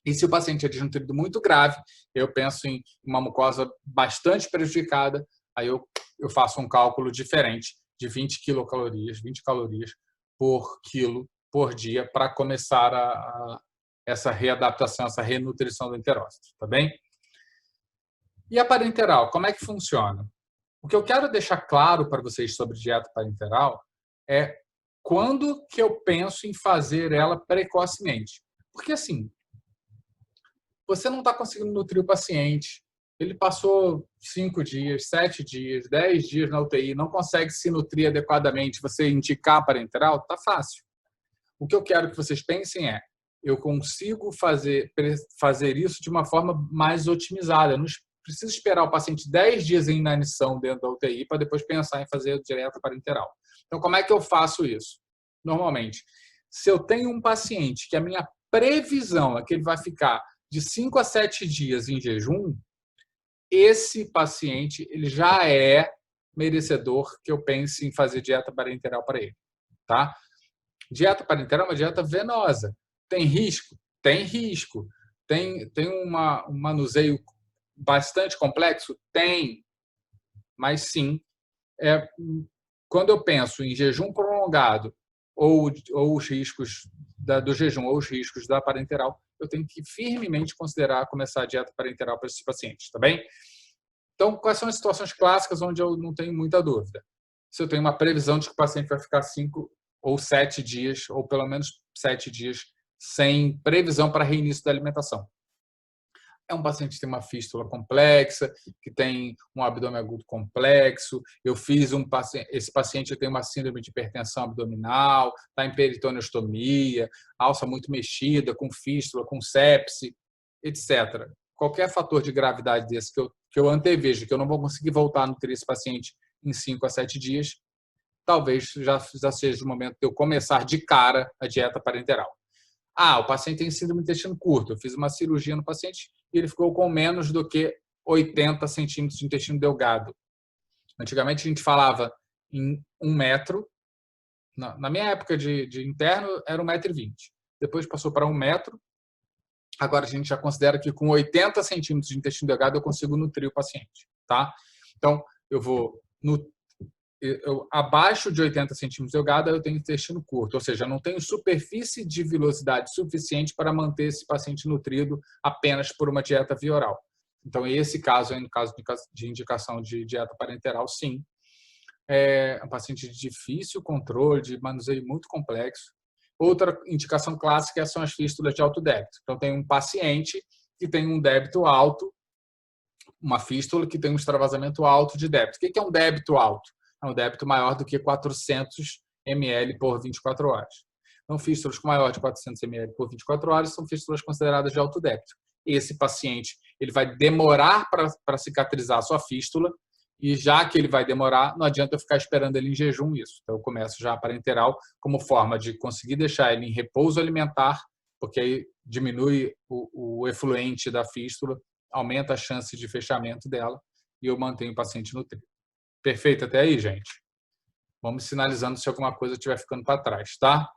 E se o paciente é desnutrido muito grave, eu penso em uma mucosa bastante prejudicada, aí eu faço um cálculo diferente de 20 quilocalorias, 20 calorias por quilo por dia para começar essa readaptação, essa renutrição do enterócito, tá bem? E a parenteral, como é que funciona? O que eu quero deixar claro para vocês sobre dieta parenteral é quando que eu penso em fazer ela precocemente. Porque, assim, você não está conseguindo nutrir o paciente, ele passou 5 dias, 7 dias, 10 dias na UTI, não consegue se nutrir adequadamente, você indicar parenteral, está fácil. O que eu quero que vocês pensem é, eu consigo fazer isso de uma forma mais otimizada. Eu não preciso esperar o paciente 10 dias em inanição dentro da UTI para depois pensar em fazer dieta parenteral. Então, como é que eu faço isso? Normalmente, se eu tenho um paciente que a minha previsão é que ele vai ficar de 5 a 7 dias em jejum, esse paciente ele já é merecedor que eu pense em fazer dieta parenteral para ele. Tá? Dieta parenteral é uma dieta venosa. Tem risco? Tem risco. Tem um manuseio bastante complexo? Tem. Mas sim, quando eu penso em jejum prolongado ou os riscos do jejum ou os riscos da parenteral, eu tenho que firmemente considerar começar a dieta parenteral para esses pacientes, tá bem? Então, quais são as situações clássicas onde eu não tenho muita dúvida? Se eu tenho uma previsão de que o paciente vai ficar 5 ou 7 dias, ou pelo menos 7 dias, sem previsão para reinício da alimentação. É um paciente que tem uma fístula complexa, que tem um abdômen agudo complexo. Eu fiz esse paciente tem uma síndrome de hipertensão abdominal, está em peritoneostomia, alça muito mexida, com fístula, com sepse, etc. Qualquer fator de gravidade desse que eu antevejo, que eu não vou conseguir voltar a nutrir esse paciente em 5 a 7 dias, talvez já seja o momento de eu começar de cara a dieta parenteral. O paciente tem síndrome do intestino curto. Eu fiz uma cirurgia no paciente e ele ficou com menos do que 80 centímetros de intestino delgado. Antigamente a gente falava em 1 metro. Na minha época de interno era 1,20 m. Depois passou para 1 metro. Agora a gente já considera que com 80 centímetros de intestino delgado eu consigo nutrir o paciente. Tá? Então, abaixo de 80 centímetros delgada, eu tenho intestino curto, ou seja, eu não tenho superfície de vilosidade suficiente para manter esse paciente nutrido apenas por uma dieta via oral. Então, esse caso, no caso de indicação de dieta parenteral, sim. É um paciente de difícil controle, de manuseio muito complexo. Outra indicação clássica são as fístulas de alto débito. Então, tem um paciente que tem um débito alto, uma fístula que tem um extravasamento alto de débito. O que é um débito alto? É um débito maior do que 400 ml por 24 horas. Então, fístulas com maior de 400 ml por 24 horas são fístulas consideradas de alto débito. Esse paciente ele vai demorar para cicatrizar a sua fístula, e já que ele vai demorar, não adianta eu ficar esperando ele em jejum isso. Então, eu começo já a parenteral como forma de conseguir deixar ele em repouso alimentar, porque aí diminui o efluente da fístula, aumenta a chance de fechamento dela e eu mantenho o paciente nutrido. Perfeito até aí, gente? Vamos sinalizando se alguma coisa estiver ficando para trás, tá?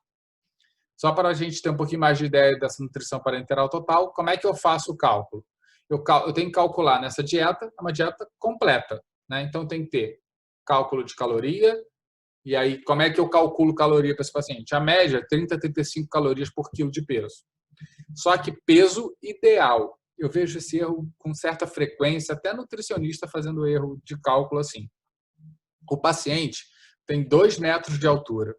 Só para a gente ter um pouquinho mais de ideia dessa nutrição parenteral total, como é que eu faço o cálculo? Eu tenho que calcular nessa dieta, uma dieta completa, né? Então, tem que ter cálculo de caloria, e aí como é que eu calculo caloria para esse paciente? A média é 30 a 35 calorias por quilo de peso. Só que peso ideal. Eu vejo esse erro com certa frequência, até nutricionista fazendo erro de cálculo assim. O paciente tem 2 metros de altura.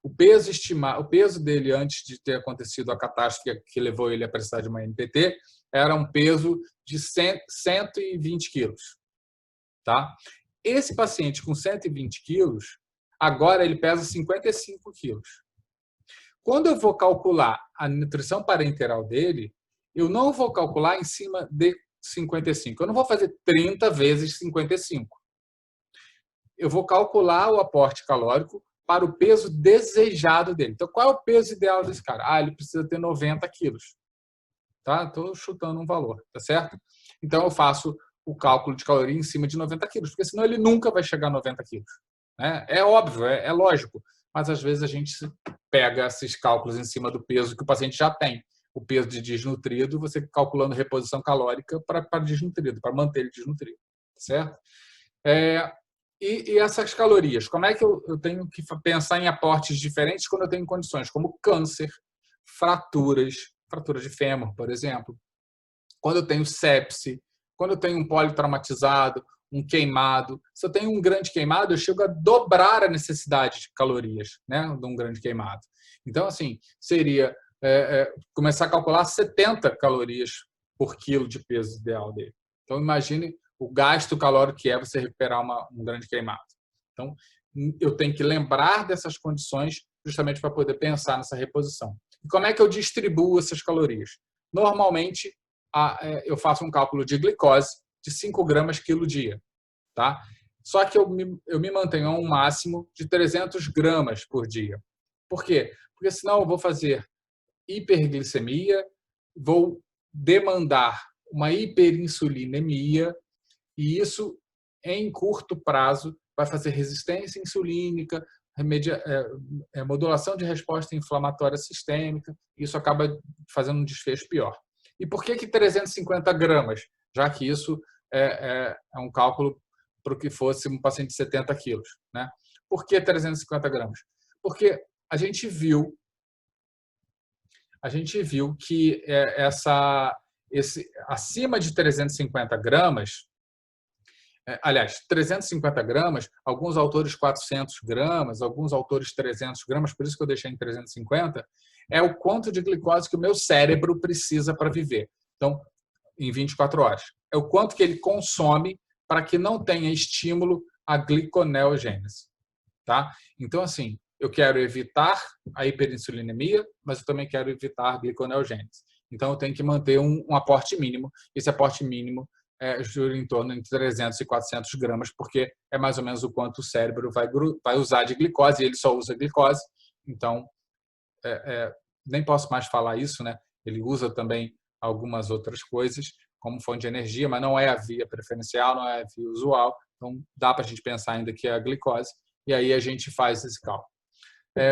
O peso dele antes de ter acontecido a catástrofe que levou ele a precisar de uma NPT era um peso de 120 quilos. Tá? Esse paciente com 120 quilos, agora ele pesa 55 quilos. Quando eu vou calcular a nutrição parenteral dele, eu não vou calcular em cima de 55. Eu não vou fazer 30 vezes 55. Eu vou calcular o aporte calórico para o peso desejado dele. Então, qual é o peso ideal desse cara? Ele precisa ter 90 quilos. Tá? Estou chutando um valor, tá certo? Então, eu faço o cálculo de caloria em cima de 90 quilos, porque senão ele nunca vai chegar a 90 quilos. Né? É óbvio, é lógico, mas às vezes a gente pega esses cálculos em cima do peso que o paciente já tem. O peso de desnutrido, você calculando reposição calórica para desnutrido, para manter ele desnutrido, certo? E essas calorias, como é que eu tenho que pensar em aportes diferentes quando eu tenho condições como câncer, fratura de fêmur, por exemplo, quando eu tenho sepse, quando eu tenho um politraumatizado, um queimado. Se eu tenho um grande queimado, eu chego a dobrar a necessidade de calorias, né, de um grande queimado. Então, assim, seria começar a calcular 70 calorias por quilo de peso ideal dele. Então, imagine o gasto calórico que é você recuperar um grande queimado. Então, eu tenho que lembrar dessas condições justamente para poder pensar nessa reposição. E como é que eu distribuo essas calorias? Normalmente, eu faço um cálculo de glicose de 5 gramas quilo dia. Tá? Só que eu me mantenho a um máximo de 300 gramas por dia. Por quê? Porque senão eu vou fazer hiperglicemia, vou demandar uma hiperinsulinemia, e isso, em curto prazo, vai fazer resistência insulínica, modulação de resposta inflamatória sistêmica, e isso acaba fazendo um desfecho pior. E por que 350 gramas? Já que isso é um cálculo para o que fosse um paciente de 70 quilos. Né? Por que 350 gramas? Porque a gente viu que acima de 350 gramas, aliás, 350 gramas, alguns autores 400 gramas, alguns autores 300 gramas, por isso que eu deixei em 350, é o quanto de glicose que o meu cérebro precisa para viver. Então, em 24 horas. É o quanto que ele consome para que não tenha estímulo à gliconeogênese. Tá? Então, assim, eu quero evitar a hiperinsulinemia, mas eu também quero evitar a gliconeogênese. Então, eu tenho que manter um aporte mínimo. Esse aporte mínimo gira em torno de 300 e 400 gramas, porque é mais ou menos o quanto o cérebro vai usar de glicose, e ele só usa glicose. Então, nem posso mais falar isso, né? Ele usa também algumas outras coisas, como fonte de energia, mas não é a via preferencial, não é a via usual. Então, dá para a gente pensar ainda que é a glicose, e aí a gente faz esse cálculo.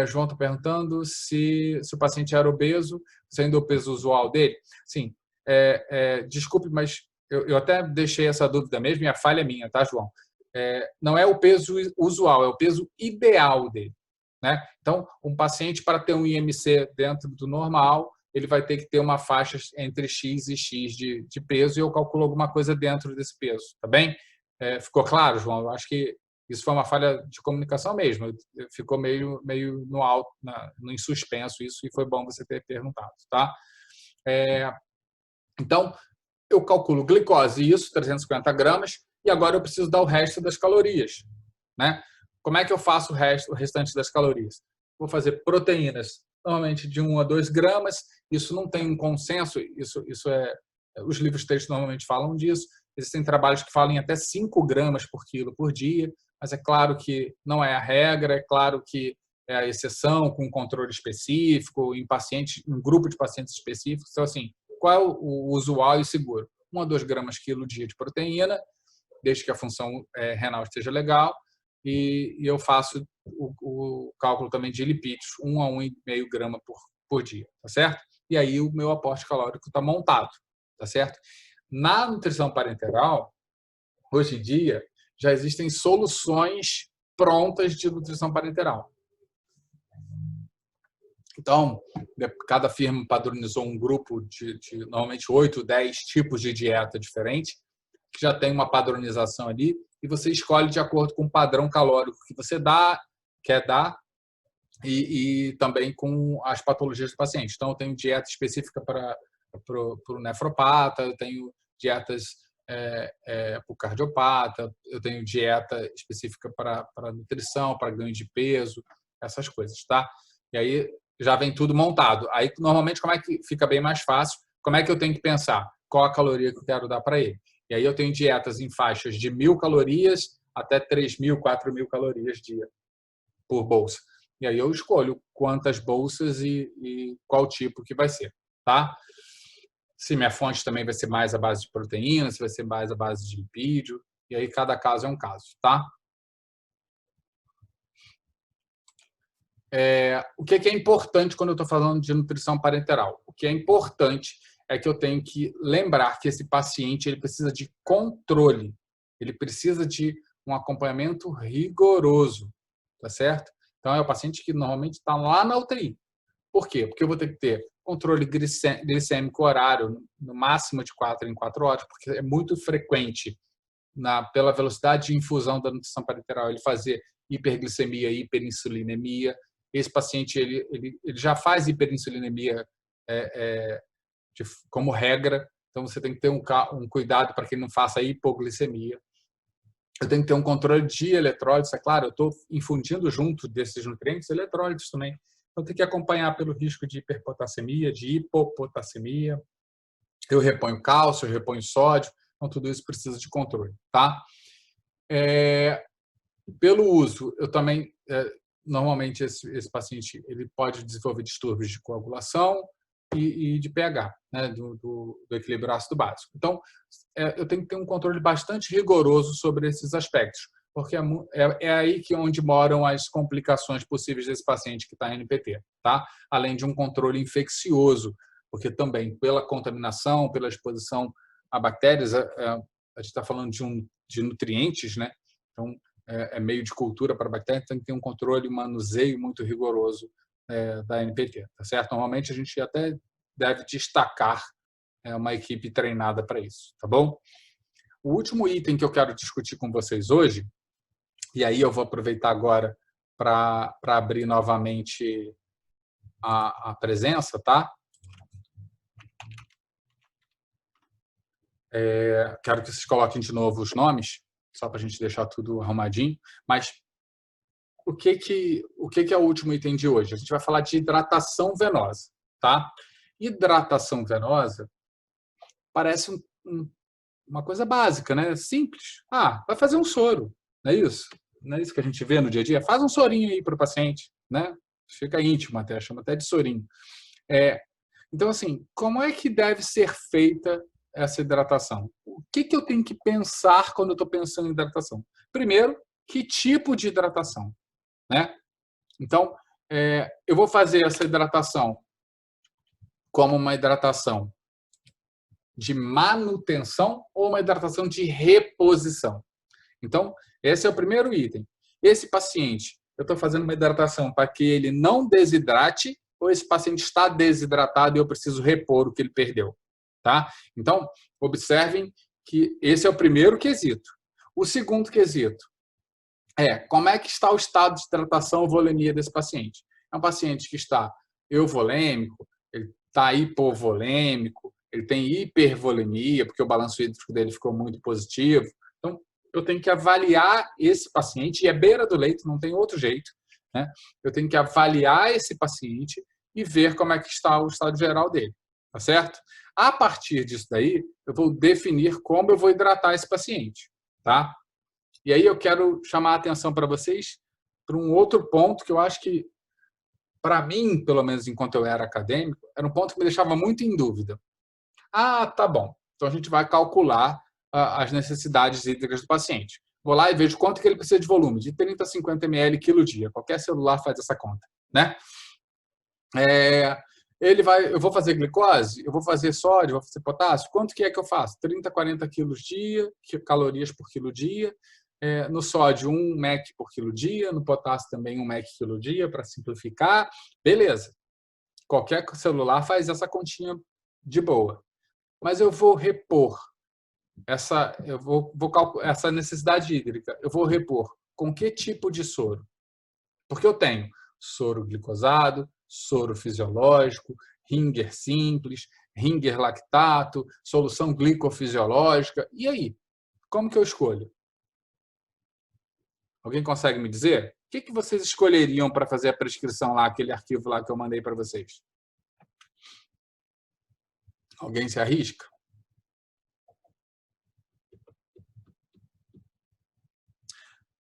João está perguntando se o paciente era obeso, sendo o peso usual dele. Sim, desculpe, mas eu até deixei essa dúvida mesmo, e a falha é minha, tá, João? Não é o peso usual, é o peso ideal dele. Né? Então, um paciente, para ter um IMC dentro do normal, ele vai ter que ter uma faixa entre X e X de peso e eu calculo alguma coisa dentro desse peso, tá bem? Ficou claro, João? Eu acho que isso foi uma falha de comunicação mesmo. Ficou meio no alto, no em suspenso isso, e foi bom você ter perguntado, tá? Então, eu calculo glicose, isso, 350 gramas, e agora eu preciso dar o resto das calorias, né? Como é que eu faço o restante das calorias? Vou fazer proteínas, normalmente de 1 a 2 gramas. Isso não tem um consenso, os livros de texto normalmente falam disso. Existem trabalhos que falam em até 5 gramas por quilo por dia, mas é claro que não é a regra, é claro que é a exceção, com um controle específico, em grupo de pacientes específicos. Então, assim, qual é o usual e seguro? 1 a 2 gramas quilo dia de proteína, desde que a função renal esteja legal, e eu faço o cálculo também de lipídios, 1 a 1,5 grama por dia, tá certo? E aí o meu aporte calórico está montado, tá certo? Na nutrição parenteral, hoje em dia, já existem soluções prontas de nutrição parenteral. Então, cada firma padronizou um grupo de normalmente 8, 10 tipos de dieta diferente, que já tem uma padronização ali, e você escolhe de acordo com o padrão calórico que você quer dar, e também com as patologias do paciente. Então, eu tenho dieta específica para o nefropata, eu tenho dietas para o cardiopata, eu tenho dieta específica para nutrição, para ganho de peso, essas coisas, tá? E aí já vem tudo montado. Aí, normalmente, como é que fica bem mais fácil? Como é que eu tenho que pensar? Qual a caloria que eu quero dar para ele? E aí eu tenho dietas em faixas de 1.000 calorias até 3.000, 4.000 calorias dia por bolsa. E aí eu escolho quantas bolsas e qual tipo que vai ser, tá? Se minha fonte também vai ser mais à base de proteína, se vai ser mais à base de lipídio, e aí cada caso é um caso, tá? O que é importante quando eu estou falando de nutrição parenteral? O que é importante é que eu tenho que lembrar que esse paciente ele precisa de controle, ele precisa de um acompanhamento rigoroso, tá certo? Então, é o paciente que normalmente está lá na UTI. Por quê? Porque eu vou ter que ter controle glicêmico horário, no máximo de 4 em 4 horas, porque é muito frequente, pela velocidade de infusão da nutrição parenteral, ele fazer hiperglicemia e hiperinsulinemia. Esse paciente ele já faz hiperinsulinemia como regra, então você tem que ter um cuidado para que ele não faça hipoglicemia. Eu tenho que ter um controle de eletrólitos, é claro, eu estou infundindo junto desses nutrientes eletrólitos também. Então, tem que acompanhar pelo risco de hiperpotassemia, de hipopotassemia. Eu reponho cálcio, eu reponho sódio, então tudo isso precisa de controle, tá? Pelo uso, eu também, normalmente esse paciente ele pode desenvolver distúrbios de coagulação e de pH, né, do equilíbrio ácido básico. Então, eu tenho que ter um controle bastante rigoroso sobre esses aspectos, porque é aí onde moram as complicações possíveis desse paciente que está em NPT, tá? Além de um controle infeccioso, porque também pela contaminação, pela exposição a bactérias, a gente está falando de nutrientes, né? Então, é meio de cultura para bactérias, tem que ter um controle, um manuseio muito rigoroso da NPT, tá certo? Normalmente a gente até deve destacar uma equipe treinada para isso, tá bom? O último item que eu quero discutir com vocês hoje, e aí eu vou aproveitar agora para abrir novamente a presença, tá? Quero que vocês coloquem de novo os nomes, só para a gente deixar tudo arrumadinho, mas o que é o último item de hoje? A gente vai falar de hidratação venosa, tá? Hidratação venosa parece uma coisa básica, né? Simples. Vai fazer um soro, não é isso? Não é isso que a gente vê no dia a dia? Faz um sorinho aí para o paciente, né? Fica íntimo até, chama até de sorinho. Então, assim, como é que deve ser feita essa hidratação? O que eu tenho que pensar quando eu estou pensando em hidratação? Primeiro, que tipo de hidratação? Né? Então, eu vou fazer essa hidratação como uma hidratação de manutenção ou uma hidratação de reposição. Então, esse é o primeiro item. Esse paciente, eu estou fazendo uma hidratação para que ele não desidrate ou esse paciente está desidratado e eu preciso repor o que ele perdeu. Tá? Então, observem que esse é o primeiro quesito. O segundo quesito é como é que está o estado de hidratação ou volemia desse paciente. É um paciente que está euvolêmico, ele está hipovolêmico, ele tem hipervolemia, porque o balanço hídrico dele ficou muito positivo. Então, eu tenho que avaliar esse paciente, e é beira do leito, não tem outro jeito. Né? Eu tenho que avaliar esse paciente e ver como é que está o estado geral dele. Tá certo? A partir disso daí, eu vou definir como eu vou hidratar esse paciente. Tá? E aí eu quero chamar a atenção para vocês para um outro ponto que eu acho que, para mim, pelo menos enquanto eu era acadêmico, era um ponto que me deixava muito em dúvida. Ah, tá bom. Então a gente vai calcular as necessidades hídricas do paciente. Vou lá e vejo quanto que ele precisa de volume, de 30 a 50 ml quilo dia. Qualquer celular faz essa conta, né? Eu vou fazer glicose, eu vou fazer sódio, vou fazer potássio. Quanto que é que eu faço? 30, 40 quilos dia, calorias por quilo dia. No sódio, 1 mEq por quilo dia. No potássio também 1 mEq quilo dia, para simplificar. Beleza. Qualquer celular faz essa continha de boa. Mas eu vou repor essa necessidade hídrica. Eu vou repor com que tipo de soro? Porque eu tenho soro glicosado, soro fisiológico, Ringer simples, Ringer lactato, solução glicofisiológica. E aí? Como que eu escolho? Alguém consegue me dizer? O que vocês escolheriam para fazer a prescrição lá, aquele arquivo lá que eu mandei para vocês? Alguém se arrisca?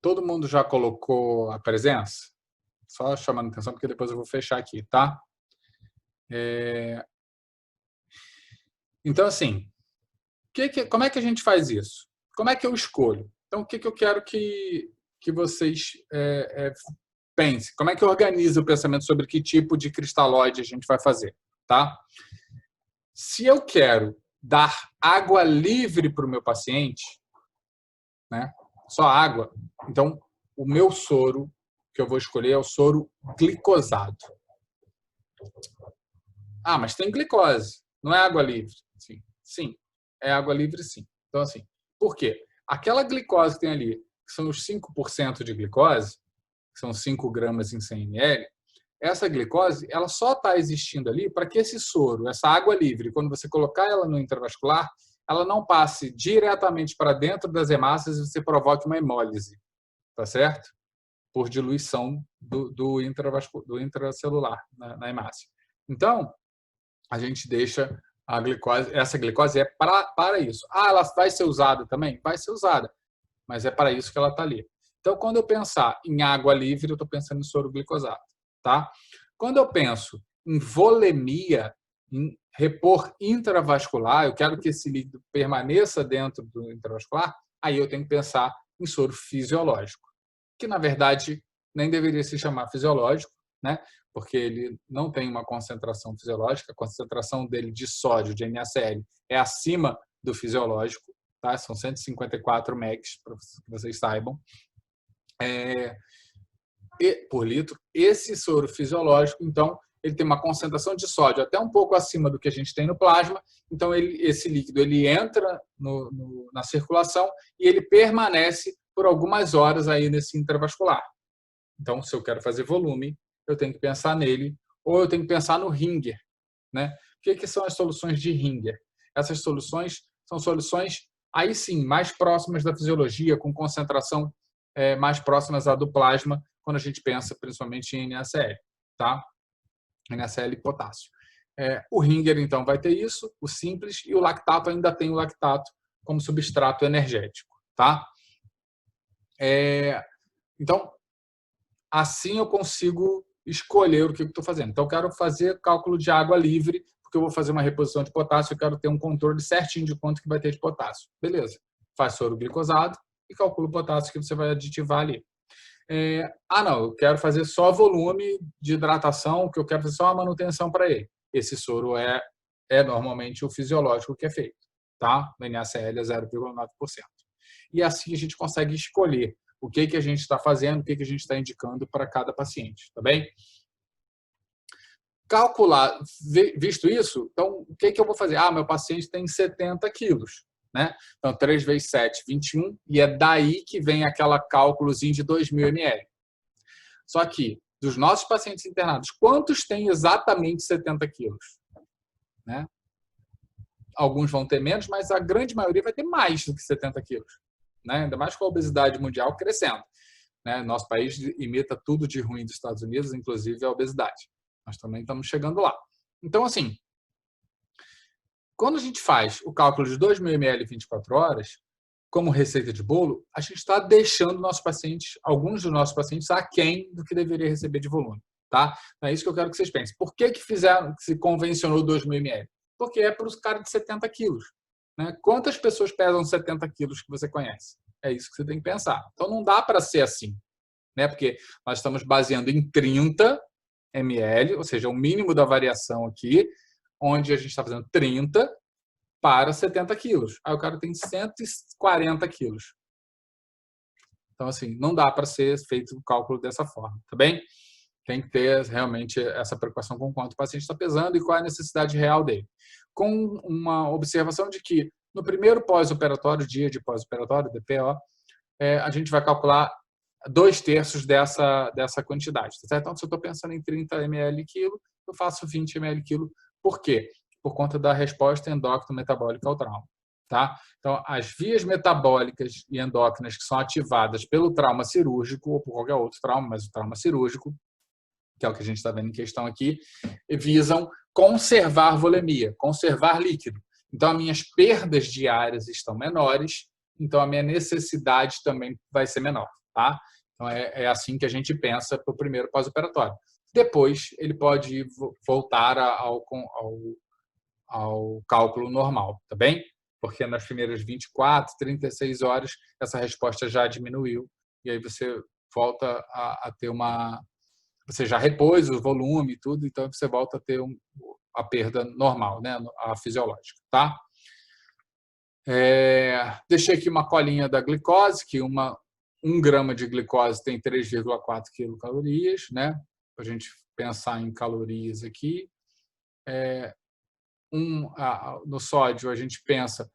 Todo mundo já colocou a presença? Só chamando atenção, porque depois eu vou fechar aqui, tá? Então, assim, como é que a gente faz isso? Como é que eu escolho? Então, o que eu quero que vocês pensem? Como é que eu organizo o pensamento sobre que tipo de cristalóide a gente vai fazer? Tá? Se eu quero dar água livre para o meu paciente, né, só água, então o meu soro que eu vou escolher é o soro glicosado. Ah, mas tem glicose, não é água livre. Sim, é água livre sim. Então, assim, por quê? Aquela glicose que tem ali, que são os 5% de glicose, que são 5 gramas em 100 ml, essa glicose ela só está existindo ali para que esse soro, essa água livre, quando você colocar ela no intravascular, ela não passe diretamente para dentro das hemácias e você provoque uma hemólise, tá certo? Por diluição do intracelular na hemácia. Então, a gente deixa a glicose, essa glicose é para isso. Ah, ela vai ser usada também? Vai ser usada, mas é para isso que ela está ali. Então, quando eu pensar em água livre, eu estou pensando em soro glicosado. Tá? Quando eu penso em volemia, em repor intravascular, eu quero que esse líquido permaneça dentro do intravascular, aí eu tenho que pensar em soro fisiológico, que na verdade nem deveria se chamar fisiológico, né? Porque ele não tem uma concentração fisiológica, a concentração dele de sódio, de NaCl, é acima do fisiológico, tá? São 154 mEq, para que vocês saibam. Por litro. Esse soro fisiológico, então, ele tem uma concentração de sódio até um pouco acima do que a gente tem no plasma, então esse líquido ele entra na circulação e ele permanece por algumas horas aí nesse intravascular. Então, se eu quero fazer volume, eu tenho que pensar nele, ou eu tenho que pensar no Ringer. Né? O que são as soluções de Ringer? Essas soluções são soluções, aí sim, mais próximas da fisiologia, com concentração mais próximas à do plasma, quando a gente pensa principalmente em NaCl, tá? NaCl e potássio. O Ringer, então, vai ter isso, o simples, e o lactato ainda tem o lactato como substrato energético, tá? Então, assim eu consigo escolher o que eu estou fazendo. Então, eu quero fazer cálculo de água livre, porque eu vou fazer uma reposição de potássio, eu quero ter um controle certinho de quanto que vai ter de potássio. Beleza. Faz soro glicosado e calcula o potássio que você vai aditivar ali. Não, eu quero fazer só volume de hidratação, que eu quero fazer só uma manutenção para ele. Esse soro é normalmente o fisiológico que é feito, tá? O NaCl é 0,9%. E assim a gente consegue escolher o que a gente está fazendo, o que a gente está indicando para cada paciente, tá bem? calcular, visto isso, então o que eu vou fazer? Meu paciente tem 70 quilos, né? Então 3 vezes 7, 21, e é daí que vem aquela cálculozinho de 2.000 ml. Só que, dos nossos pacientes internados, quantos têm exatamente 70 quilos? Né? Alguns vão ter menos, mas a grande maioria vai ter mais do que 70 quilos. Né? Ainda mais com a obesidade mundial crescendo. Né? Nosso país imita tudo de ruim dos Estados Unidos, inclusive a obesidade. Nós também estamos chegando lá. Então, assim, quando a gente faz o cálculo de 2.000 ml em 24 horas, como receita de bolo, a gente está deixando nossos pacientes, alguns dos nossos pacientes, aquém do que deveria receber de volume. Tá? É isso que eu quero que vocês pensem. Por que fizeram, que se convencionou 2.000 ml? Porque é para os caras de 70 quilos. Né? Quantas pessoas pesam 70 quilos que você conhece? É isso que você tem que pensar. Então, não dá para ser assim. Né? Porque nós estamos baseando em 30 ml, ou seja, o mínimo da variação aqui, onde a gente está fazendo 30 para 70 quilos. Aí o cara tem 140 quilos. Então, assim, não dá para ser feito o cálculo dessa forma, tá bem? Tem que ter realmente essa preocupação com quanto o paciente está pesando e qual é a necessidade real dele. Com uma observação de que no primeiro pós-operatório, dia de pós-operatório, DPO, a gente vai calcular 2/3 dessa quantidade. Tá certo? Então, se eu estou pensando em 30 ml quilo, eu faço 20 ml quilo. Por quê? Por conta da resposta endócrino-metabólica ao trauma. Tá? Então, as vias metabólicas e endócrinas que são ativadas pelo trauma cirúrgico ou por qualquer outro trauma, mas o trauma cirúrgico, que é o que a gente está vendo em questão aqui, visam conservar volemia, conservar líquido. Então, as minhas perdas diárias estão menores, então a minha necessidade também vai ser menor. Tá? Então, é assim que a gente pensa para o primeiro pós-operatório. Depois, ele pode voltar ao cálculo normal, tá bem? Porque nas primeiras 24, 36 horas, essa resposta já diminuiu, e aí você volta a ter uma... Você já repôs o volume e tudo, então você volta a ter a perda normal, né? A fisiológica, tá? Deixei aqui uma colinha da glicose, que 1 grama de glicose tem 3,4 quilocalorias, né? Para a gente pensar em calorias aqui. No sódio, a gente pensa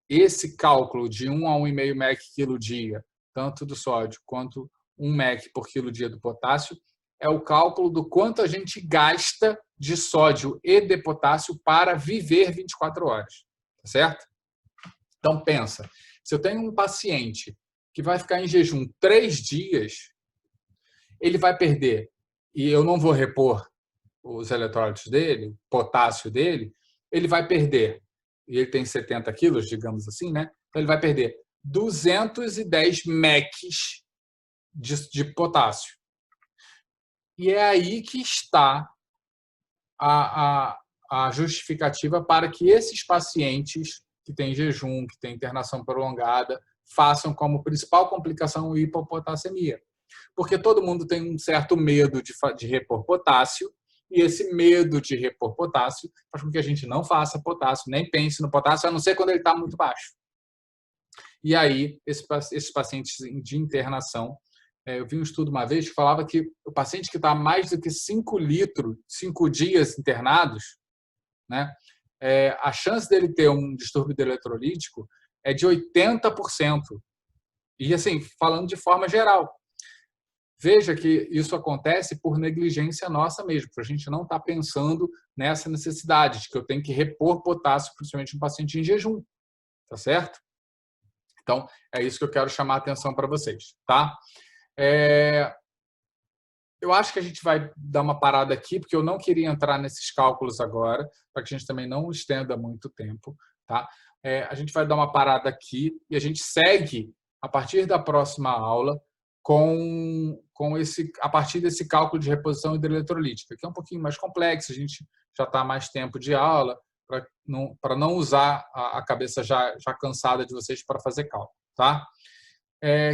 esse cálculo de 1 a 1,5 mEq quilo dia, tanto do sódio quanto 1 mEq por quilo dia do potássio, é o cálculo do quanto a gente gasta de sódio e de potássio para viver 24 horas. Tá certo? Então, pensa, se eu tenho um paciente que vai ficar em jejum 3 dias, ele vai perder, e eu não vou repor os eletrólitos dele, potássio dele, ele vai perder, e ele tem 70 quilos, digamos assim, né? Então ele vai perder 210 MECs de potássio. E é aí que está a justificativa para que esses pacientes que têm jejum, que têm internação prolongada, façam como principal complicação a hipopotassemia. Porque todo mundo tem um certo medo de repor potássio, e esse medo de repor potássio faz com que a gente não faça potássio, nem pense no potássio, a não ser quando ele está muito baixo. E aí, esses pacientes de internação, eu vi um estudo uma vez que falava que o paciente que está mais do que 5 litros, 5 dias internados, né, a chance dele ter um distúrbio eletrolítico é de 80%. E assim, falando de forma geral. Veja que isso acontece por negligência nossa mesmo, porque a gente não está pensando nessa necessidade de que eu tenho que repor potássio, principalmente no paciente em jejum. Tá certo? Então, é isso que eu quero chamar a atenção para vocês. Tá? Eu acho que a gente vai dar uma parada aqui, porque eu não queria entrar nesses cálculos agora, para que a gente também não estenda muito tempo. Tá? A gente vai dar uma parada aqui e a gente segue, a partir da próxima aula, a partir desse cálculo de reposição hidroeletrolítica, que é um pouquinho mais complexo, a gente já está mais tempo de aula, para não usar a cabeça já cansada de vocês para fazer cálculo. Tá?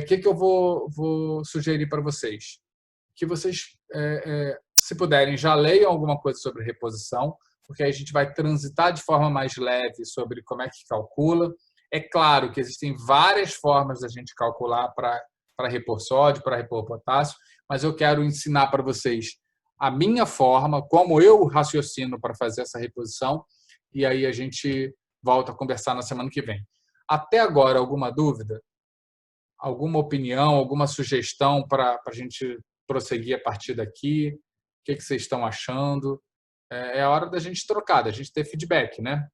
Que eu vou sugerir para vocês? Que vocês, se puderem, já leiam alguma coisa sobre reposição, porque aí a gente vai transitar de forma mais leve sobre como é que calcula. É claro que existem várias formas da gente calcular para repor sódio, para repor potássio, mas eu quero ensinar para vocês a minha forma, como eu raciocino para fazer essa reposição, e aí a gente volta a conversar na semana que vem. Até agora, alguma dúvida? Alguma opinião, alguma sugestão para a gente prosseguir a partir daqui? O que vocês estão achando? É a hora da gente trocar, da gente ter feedback, né?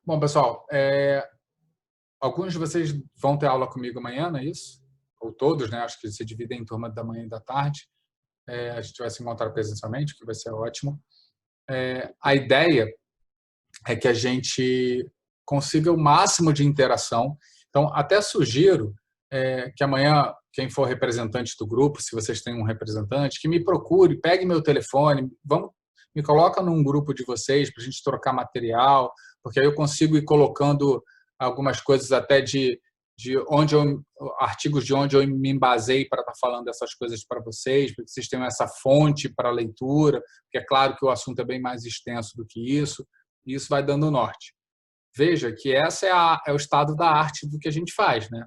Bom, pessoal, alguns de vocês vão ter aula comigo amanhã, não é isso? Ou todos, né? Acho que se dividem em turma da manhã e da tarde. A gente vai se encontrar presencialmente, que vai ser ótimo. A ideia é que a gente consiga o máximo de interação. Então, até sugiro que amanhã, quem for representante do grupo, se vocês têm um representante, que me procure, pegue meu telefone, me coloca num grupo de vocês para a gente trocar material, porque aí eu consigo ir colocando algumas coisas até de artigos de onde eu me embasei para estar falando essas coisas para vocês, para que vocês tenham essa fonte para leitura, porque é claro que o assunto é bem mais extenso do que isso, e isso vai dando norte. Veja que essa é o estado da arte do que a gente faz, né?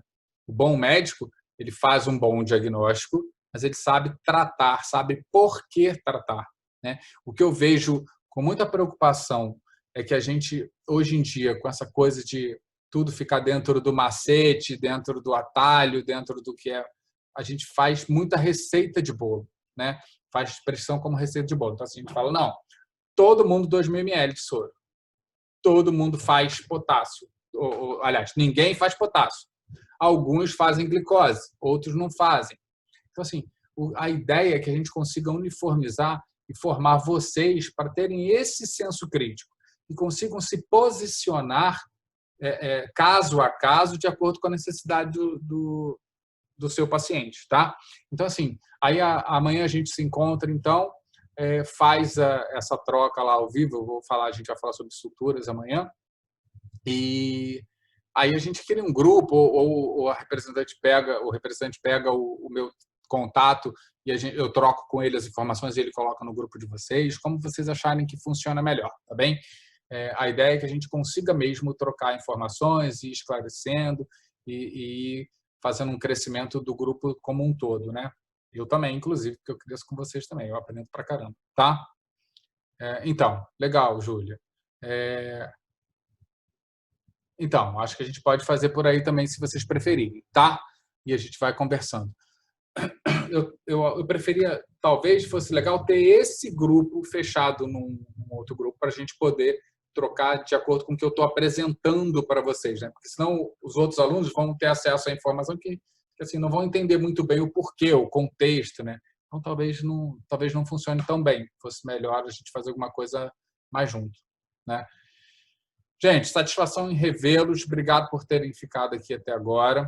O bom médico, ele faz um bom diagnóstico, mas ele sabe tratar, sabe por que tratar, né? O que eu vejo com muita preocupação é que a gente, hoje em dia, com essa coisa de tudo ficar dentro do macete, dentro do atalho, dentro do que é, a gente faz muita receita de bolo, né? Faz expressão como receita de bolo. Então, assim, a gente fala, não, todo mundo 2.000 ml de soro. Todo mundo faz potássio. Aliás, ninguém faz potássio. Alguns fazem glicose, outros não fazem. Então, assim, a ideia é que a gente consiga uniformizar e formar vocês para terem esse senso crítico e consigam se posicionar caso a caso de acordo com a necessidade do seu paciente, tá? Então, assim, aí amanhã a gente se encontra, então, faz essa troca lá ao vivo, a gente vai falar sobre estruturas amanhã, e aí a gente cria um grupo, ou o representante pega o meu contato e eu troco com ele as informações e ele coloca no grupo de vocês, como vocês acharem que funciona melhor, tá bem? A ideia é que a gente consiga mesmo trocar informações e esclarecendo e fazendo um crescimento do grupo como um todo, né? Eu também, inclusive, porque eu cresço com vocês também, eu aprendo pra caramba, tá? Então, legal, Júlia. Então, acho que a gente pode fazer por aí também, se vocês preferirem, tá? E a gente vai conversando. Eu preferia, talvez fosse legal ter esse grupo fechado num outro grupo para a gente poder trocar de acordo com o que eu estou apresentando para vocês, né? Porque senão os outros alunos vão ter acesso à informação que assim, não vão entender muito bem o porquê, o contexto, né? Então talvez não funcione tão bem. Fosse melhor a gente fazer alguma coisa mais junto, né? Gente, satisfação em revê-los. Obrigado por terem ficado aqui até agora.